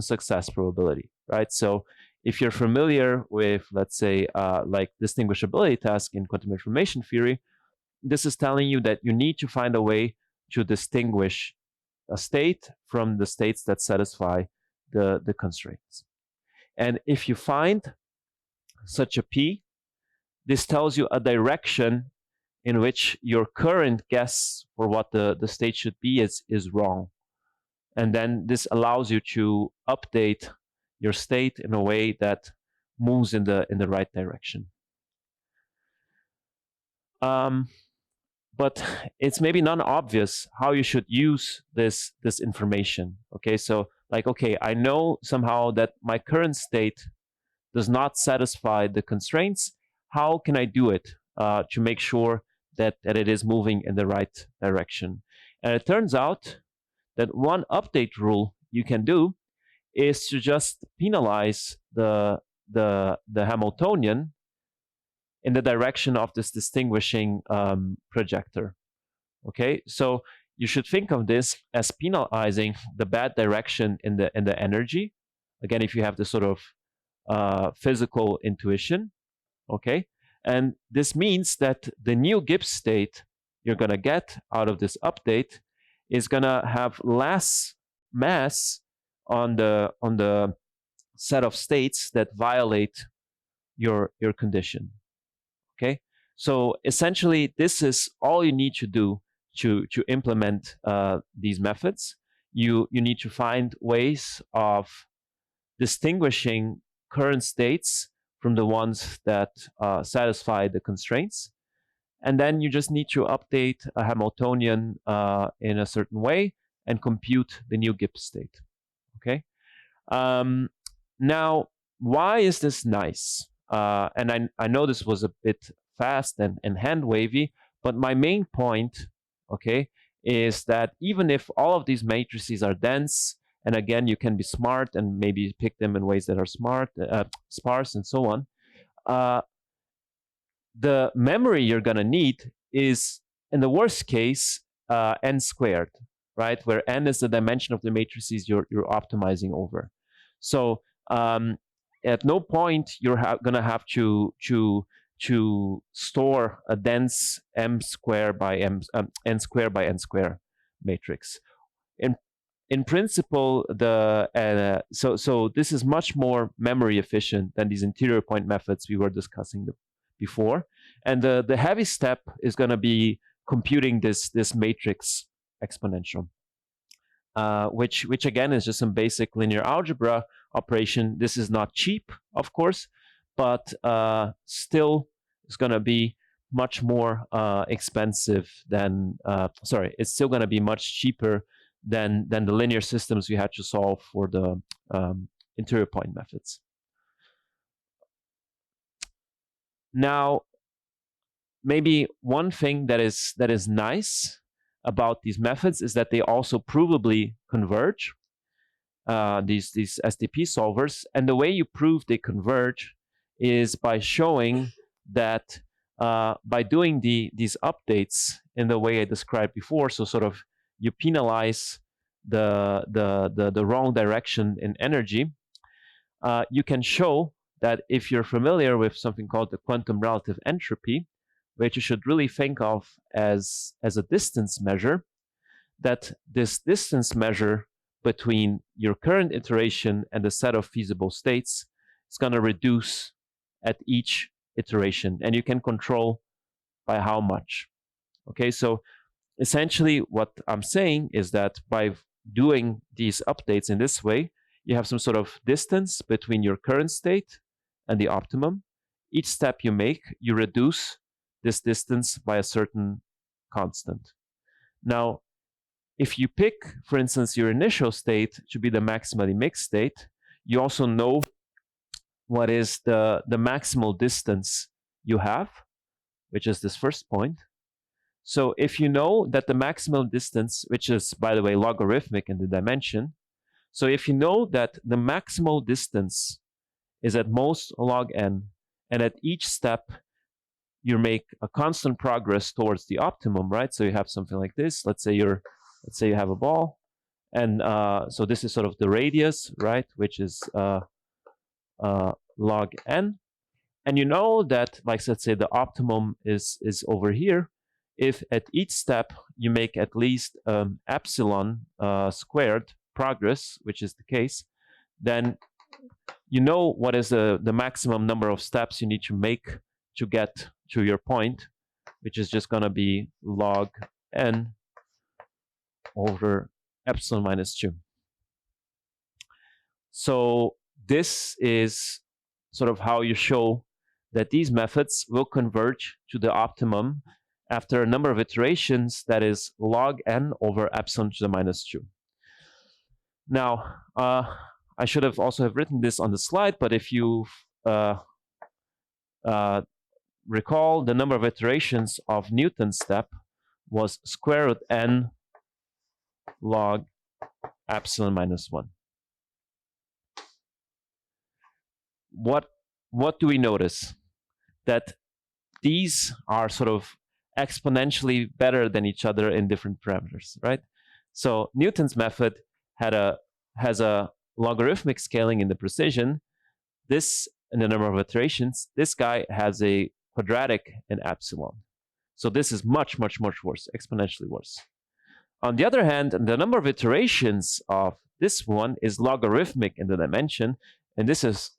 success probability, right? So if you're familiar with, let's say, like distinguishability task in quantum information theory, this is telling you that you need to find a way to distinguish a state from the states that satisfy the constraints. And if you find such a P, this tells you a direction in which your current guess for what the state should be is wrong. And then this allows you to update your state in a way that moves in the right direction. But it's maybe not obvious how you should use this information. Okay, so like, okay, I know somehow that my current state does not satisfy the constraints. How can I do it to make sure that it is moving in the right direction? And it turns out that one update rule you can do is to just penalize the Hamiltonian in the direction of this distinguishing projector. Okay, so you should think of this as penalizing the bad direction in the energy. Again, if you have this sort of physical intuition, okay, and this means that the new Gibbs state you're going to get out of this update is going to have less mass on the set of states that violate your condition. Okay, so essentially, this is all you need to do to implement these methods. You need to find ways of distinguishing current states from the ones that satisfy the constraints. And then you just need to update a Hamiltonian in a certain way and compute the new Gibbs state. Okay. Um, Now, why is this nice? And I know this was a bit fast and hand wavy, but my main point, okay, is that even if all of these matrices are dense, and again, you can be smart and maybe pick them in ways that are sparse, and so on, uh, the memory you're going to need is, in the worst case, n squared, right? Where n is the dimension of the matrices you're optimizing over. So at no point you're going to have to store a dense m square by n square by n square matrix. In in principle, so this is much more memory efficient than these interior point methods we were discussing before, and the heavy step is going to be computing this matrix exponential, which again is just some basic linear algebra operation. This is not cheap, of course, but still is going to be much more expensive than sorry, it's still going to be much cheaper than the linear systems we had to solve for the interior point methods. Now, maybe one thing that is nice about these methods is that they also provably converge, these SDP solvers. And the way you prove they converge is by showing that by doing these updates in the way I described before, so sort of you penalize the wrong direction in energy, you can show that if you're familiar with something called the quantum relative entropy, which you should really think of as a distance measure, that this distance measure between your current iteration and the set of feasible states is going to reduce at each iteration, and you can control by how much. Okay, so essentially what I'm saying is that by doing these updates in this way, you have some sort of distance between your current state and the optimum. Each step you make, you reduce this distance by a certain constant. Now, if you pick, for instance, your initial state to be the maximally mixed state, you also know what is the maximal distance you have, which is this first point. So if you know that the maximal distance, which is, by the way, logarithmic in the dimension, so if you know that the maximal distance is at most log n, and at each step you make a constant progress towards the optimum, right? So you have something like this. Let's say you have a ball, and so this is sort of the radius, right, which is log n, and you know that, like, let's say the optimum is over here. If at each step you make at least epsilon squared progress, which is the case, then you know what is the maximum number of steps you need to make to get to your point, which is just going to be log n over epsilon minus 2. So this is sort of how you show that these methods will converge to the optimum after a number of iterations, that is log n over epsilon to the minus 2. Now, I should have also have written this on the slide, but if you recall, the number of iterations of Newton's step was square root n log epsilon minus 1. What do we notice? That these are sort of exponentially better than each other in different parameters, right? So Newton's method has a logarithmic scaling in the precision. This, in the number of iterations, this guy has a quadratic in epsilon. So this is much, much, much worse, exponentially worse. On the other hand, the number of iterations of this one is logarithmic in the dimension, and this is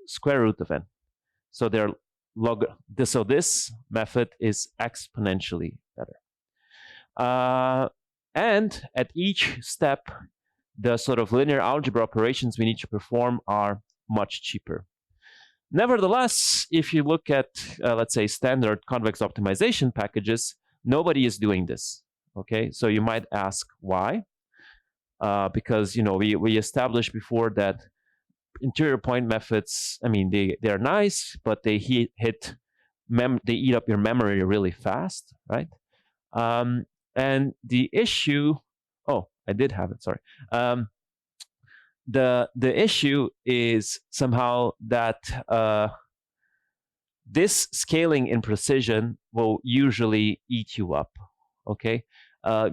square root of n. So they're so this method is exponentially better. And at each step, the sort of linear algebra operations we need to perform are much cheaper. Nevertheless, if you look at, let's say, standard convex optimization packages, nobody is doing this. Okay, so you might ask why? Because we established before that interior point methods, I mean, they're nice, but they they eat up your memory really fast, right? And the issue, oh, I did have it, sorry. The issue is somehow that this scaling in precision will usually eat you up, okay?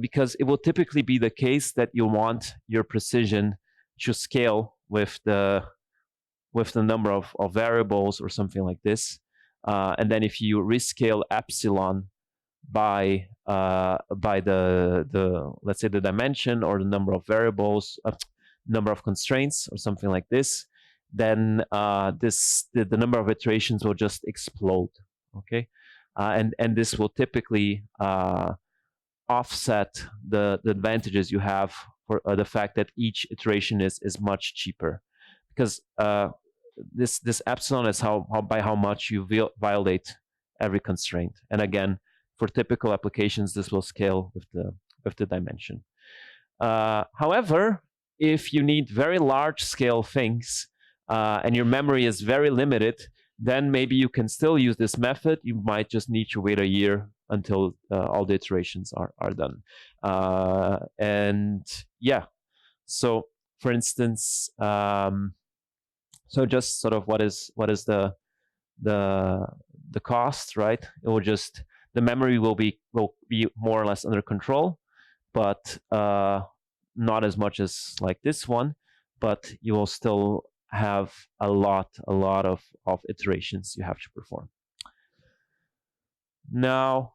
Because it will typically be the case that you want your precision to scale with the number of variables or something like this. And then if you rescale epsilon by the let's say the dimension or the number of variables, number of constraints or something like this, then the number of iterations will just explode. Okay, and this will typically offset the advantages you have for the fact that each iteration is much cheaper, because this epsilon is by how much you violate every constraint. And again, for typical applications, this will scale with the dimension. However, if you need very large scale things and your memory is very limited, then maybe you can still use this method. You might just need to wait a year until all the iterations are done. And yeah, so for instance, so just sort of what is the cost, right? It will just, the memory will be more or less under control, but not as much as like this one, but you will still have a lot of iterations you have to perform. Now,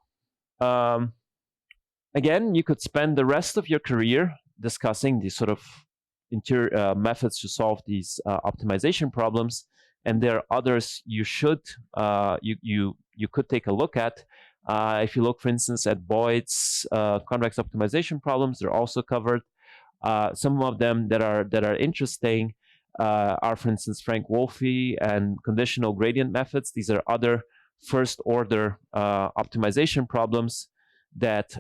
again, you could spend the rest of your career discussing these sort of interior methods to solve these optimization problems, and there are others you should you could take a look at. If you look, for instance, at Boyd's convex optimization problems, they're also covered. Some of them that are interesting are, for instance, Frank Wolfe and conditional gradient methods. These are other first order optimization problems that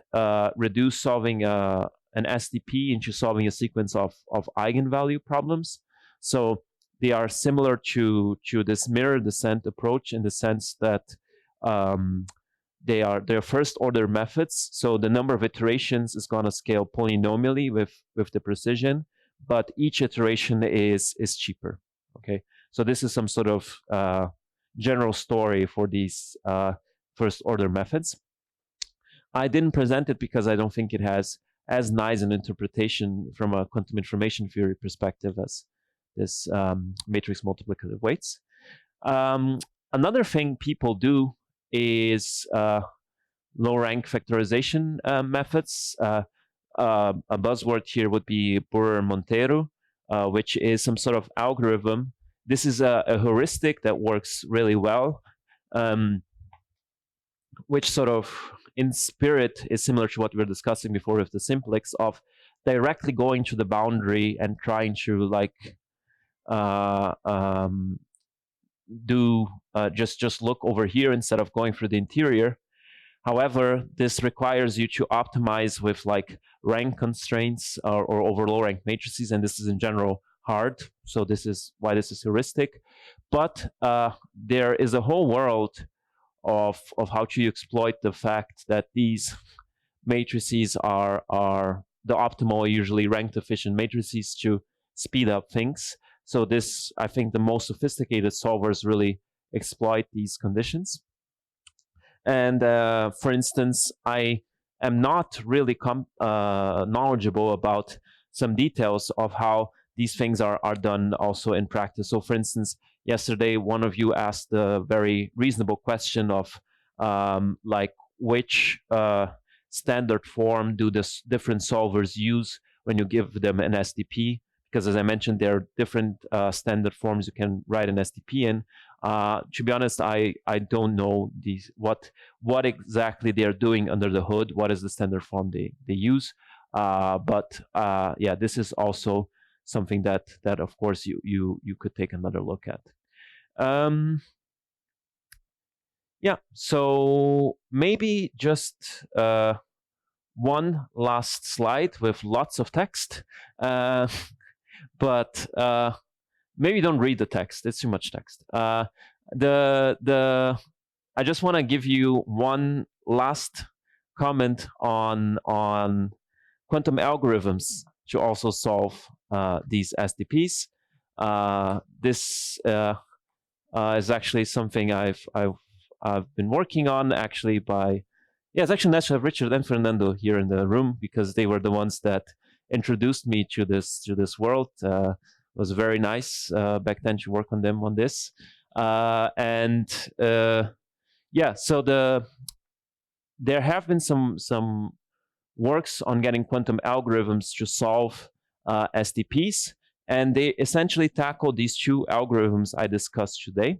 reduce solving an SDP into solving a sequence of eigenvalue problems. So they are similar to this mirror descent approach in the sense that they're first order methods. So the number of iterations is going to scale polynomially with the precision, but each iteration is cheaper. Okay, so this is some sort of general story for these first order methods. I didn't present it because I don't think it has as nice an interpretation from a quantum information theory perspective as this matrix multiplicative weights. Another thing people do is low rank factorization methods. A buzzword here would be Burrer-Monteiro, which is some sort of algorithm. This is a heuristic that works really well, which sort of in spirit is similar to what we were discussing before with the simplex of directly going to the boundary and trying to like just look over here instead of going through the interior. However, this requires you to optimize with like rank constraints or over low rank matrices, and this is in general hard. So this is why this is heuristic. But there is a whole world of how to exploit the fact that these matrices are the optimal, usually ranked efficient matrices to speed up things. So this, I think the most sophisticated solvers really exploit these conditions. And for instance, I am not really knowledgeable about some details of how these things are done also in practice. So for instance, yesterday, one of you asked a very reasonable question of like which standard form do the different solvers use when you give them an SDP? because as I mentioned, there are different standard forms you can write an SDP in. To be honest, I don't know what exactly they're doing under the hood. What is the standard form they use? But yeah, this is also something that of course you could take another look at. Yeah, so maybe just one last slide with lots of text, but maybe don't read the text. It's too much text. The I just want to give you one last comment on quantum algorithms to also solve these SDPs. This is actually something I've been working on actually by it's actually nice to have Richard and Fernando here in the room because they were the ones that introduced me to this world. It was very nice back then to work on them on this, and yeah, so there have been some works on getting quantum algorithms to solve SDPs, and they essentially tackle these two algorithms I discussed today.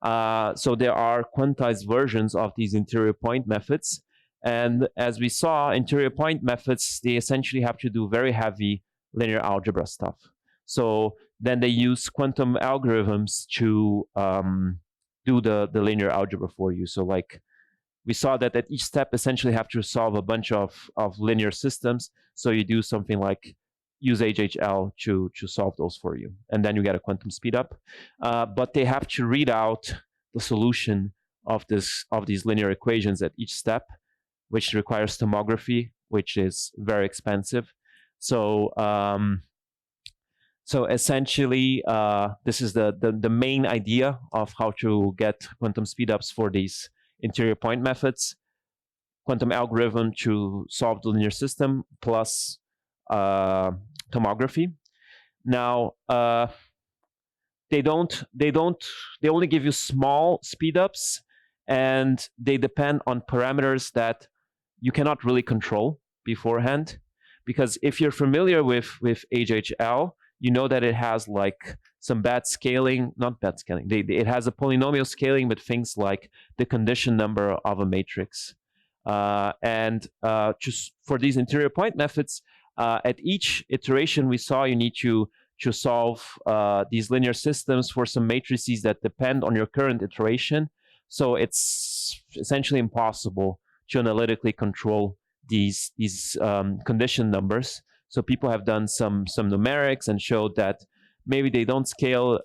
So there are quantized versions of these interior point methods. And as we saw, interior point methods, they essentially have to do very heavy linear algebra stuff. So then they use quantum algorithms to do the linear algebra for you. So like we saw that at each step essentially have to solve a bunch of linear systems. So you do something like use HHL to solve those for you. And then you get a quantum speedup. But they have to read out the solution of these linear equations at each step, which requires tomography, which is very expensive. So so essentially, this is the main idea of how to get quantum speedups for these interior point methods. Quantum algorithm to solve the linear system plus tomography. Now, they only give you small speedups, and they depend on parameters that you cannot really control beforehand. Because if you're familiar with HHL, you know that it has like some bad scaling, not bad scaling. It has a polynomial scaling with things like the condition number of a matrix. And just for these interior point methods, at each iteration we saw you need to solve these linear systems for some matrices that depend on your current iteration. So it's essentially impossible to analytically control these condition numbers. So people have done some numerics and showed that maybe they don't scale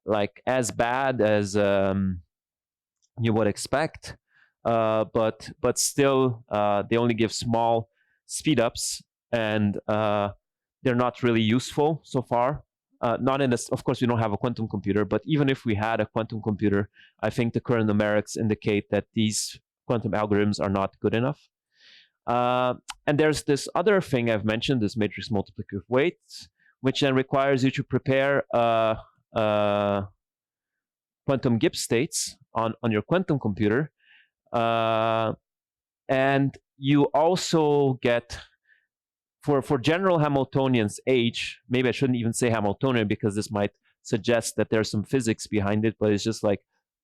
like as bad as you would expect, but still they only give small speedups, and they're not really useful so far. Not in this, of course, we don't have a quantum computer, but even if we had a quantum computer, I think the current numerics indicate that these quantum algorithms are not good enough. And there's this other thing I've mentioned, this matrix multiplicative weights, which then requires you to prepare quantum Gibbs states on your quantum computer. And you also get, for general Hamiltonians H, maybe I shouldn't even say Hamiltonian because this might suggest that there's some physics behind it, but it's just like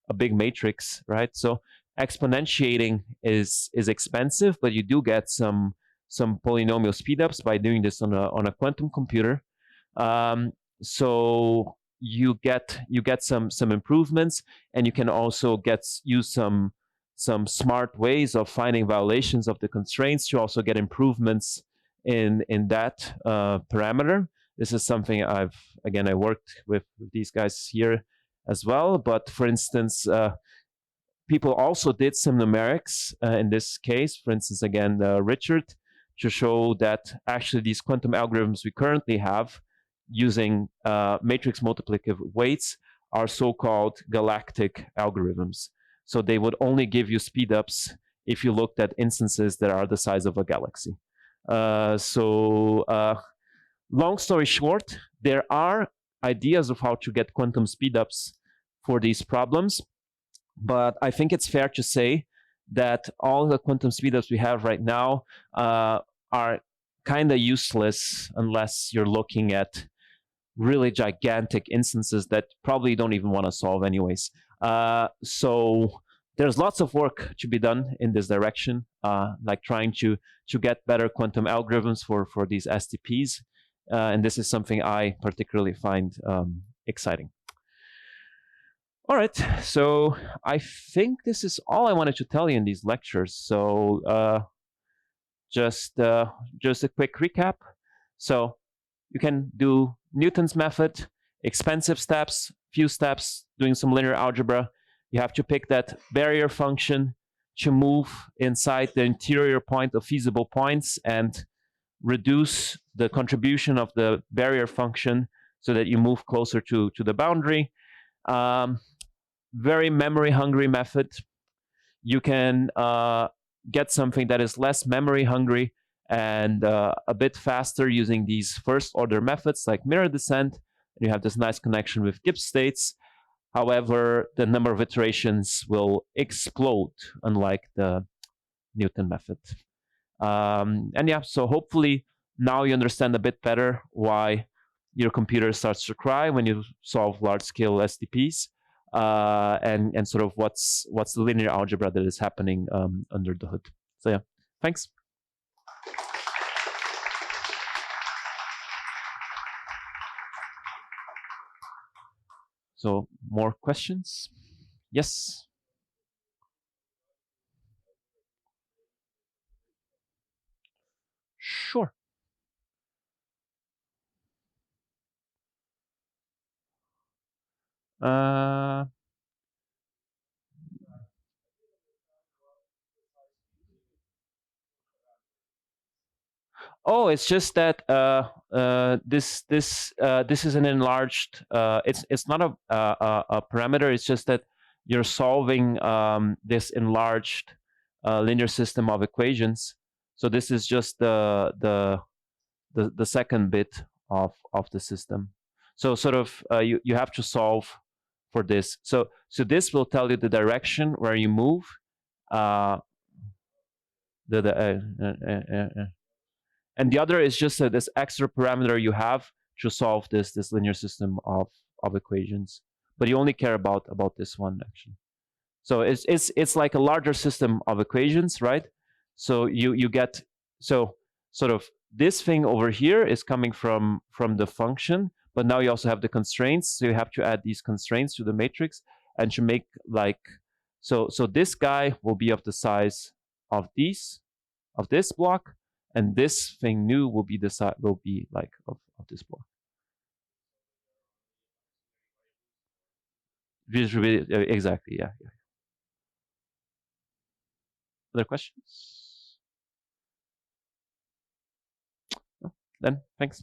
a big matrix, right? So exponentiating is expensive, but you do get some polynomial speedups by doing this on a quantum computer. So you get some improvements, and you can also use some smart ways of finding violations of the constraints to also get improvements in that parameter. This is something I worked with these guys here as well. But for instance, people also did some numerics in this case. For instance, again, Richard, to show that actually these quantum algorithms we currently have using matrix multiplicative weights are so-called galactic algorithms. So they would only give you speedups if you looked at instances that are the size of a galaxy. Long story short, there are ideas of how to get quantum speedups for these problems, but I think it's fair to say that all the quantum speedups we have right now are kind of useless unless you're looking at really gigantic instances that probably don't even want to solve anyways. So there's lots of work to be done in this direction, like trying to get better quantum algorithms for these STPs. And this is something I particularly find exciting. All right, so I think this is all I wanted to tell you in these lectures. So just a quick recap. So you can do Newton's method, expensive steps, few steps, doing some linear algebra. You have to pick that barrier function to move inside the interior point of feasible points and reduce the contribution of the barrier function so that you move closer to the boundary. Very memory hungry method. You can get something that is less memory hungry and a bit faster using these first order methods like mirror descent. And you have this nice connection with Gibbs states. However, the number of iterations will explode, unlike the Newton method. And yeah, so hopefully now you understand a bit better why your computer starts to cry when you solve large scale STPs, and sort of what's the linear algebra that is happening under the hood. So yeah, thanks. So more questions? Yes. Sure. Uh, Oh, it's just that this is an enlarged. It's not a parameter. It's just that you're solving this enlarged linear system of equations. So this is just the second bit of the system. So sort of you have to solve for this. So this will tell you the direction where you move. Uh, the and the other is just this extra parameter you have to solve this linear system of equations. But you only care about this one actually. So it's like a larger system of equations, right? So you get, so sort of this thing over here is coming from the function, but now you also have the constraints. So you have to add these constraints to the matrix and to make like, so this guy will be of the size of this block, and this thing new will be the size, will be like of this block. Exactly, yeah. Other questions? No? Then thanks.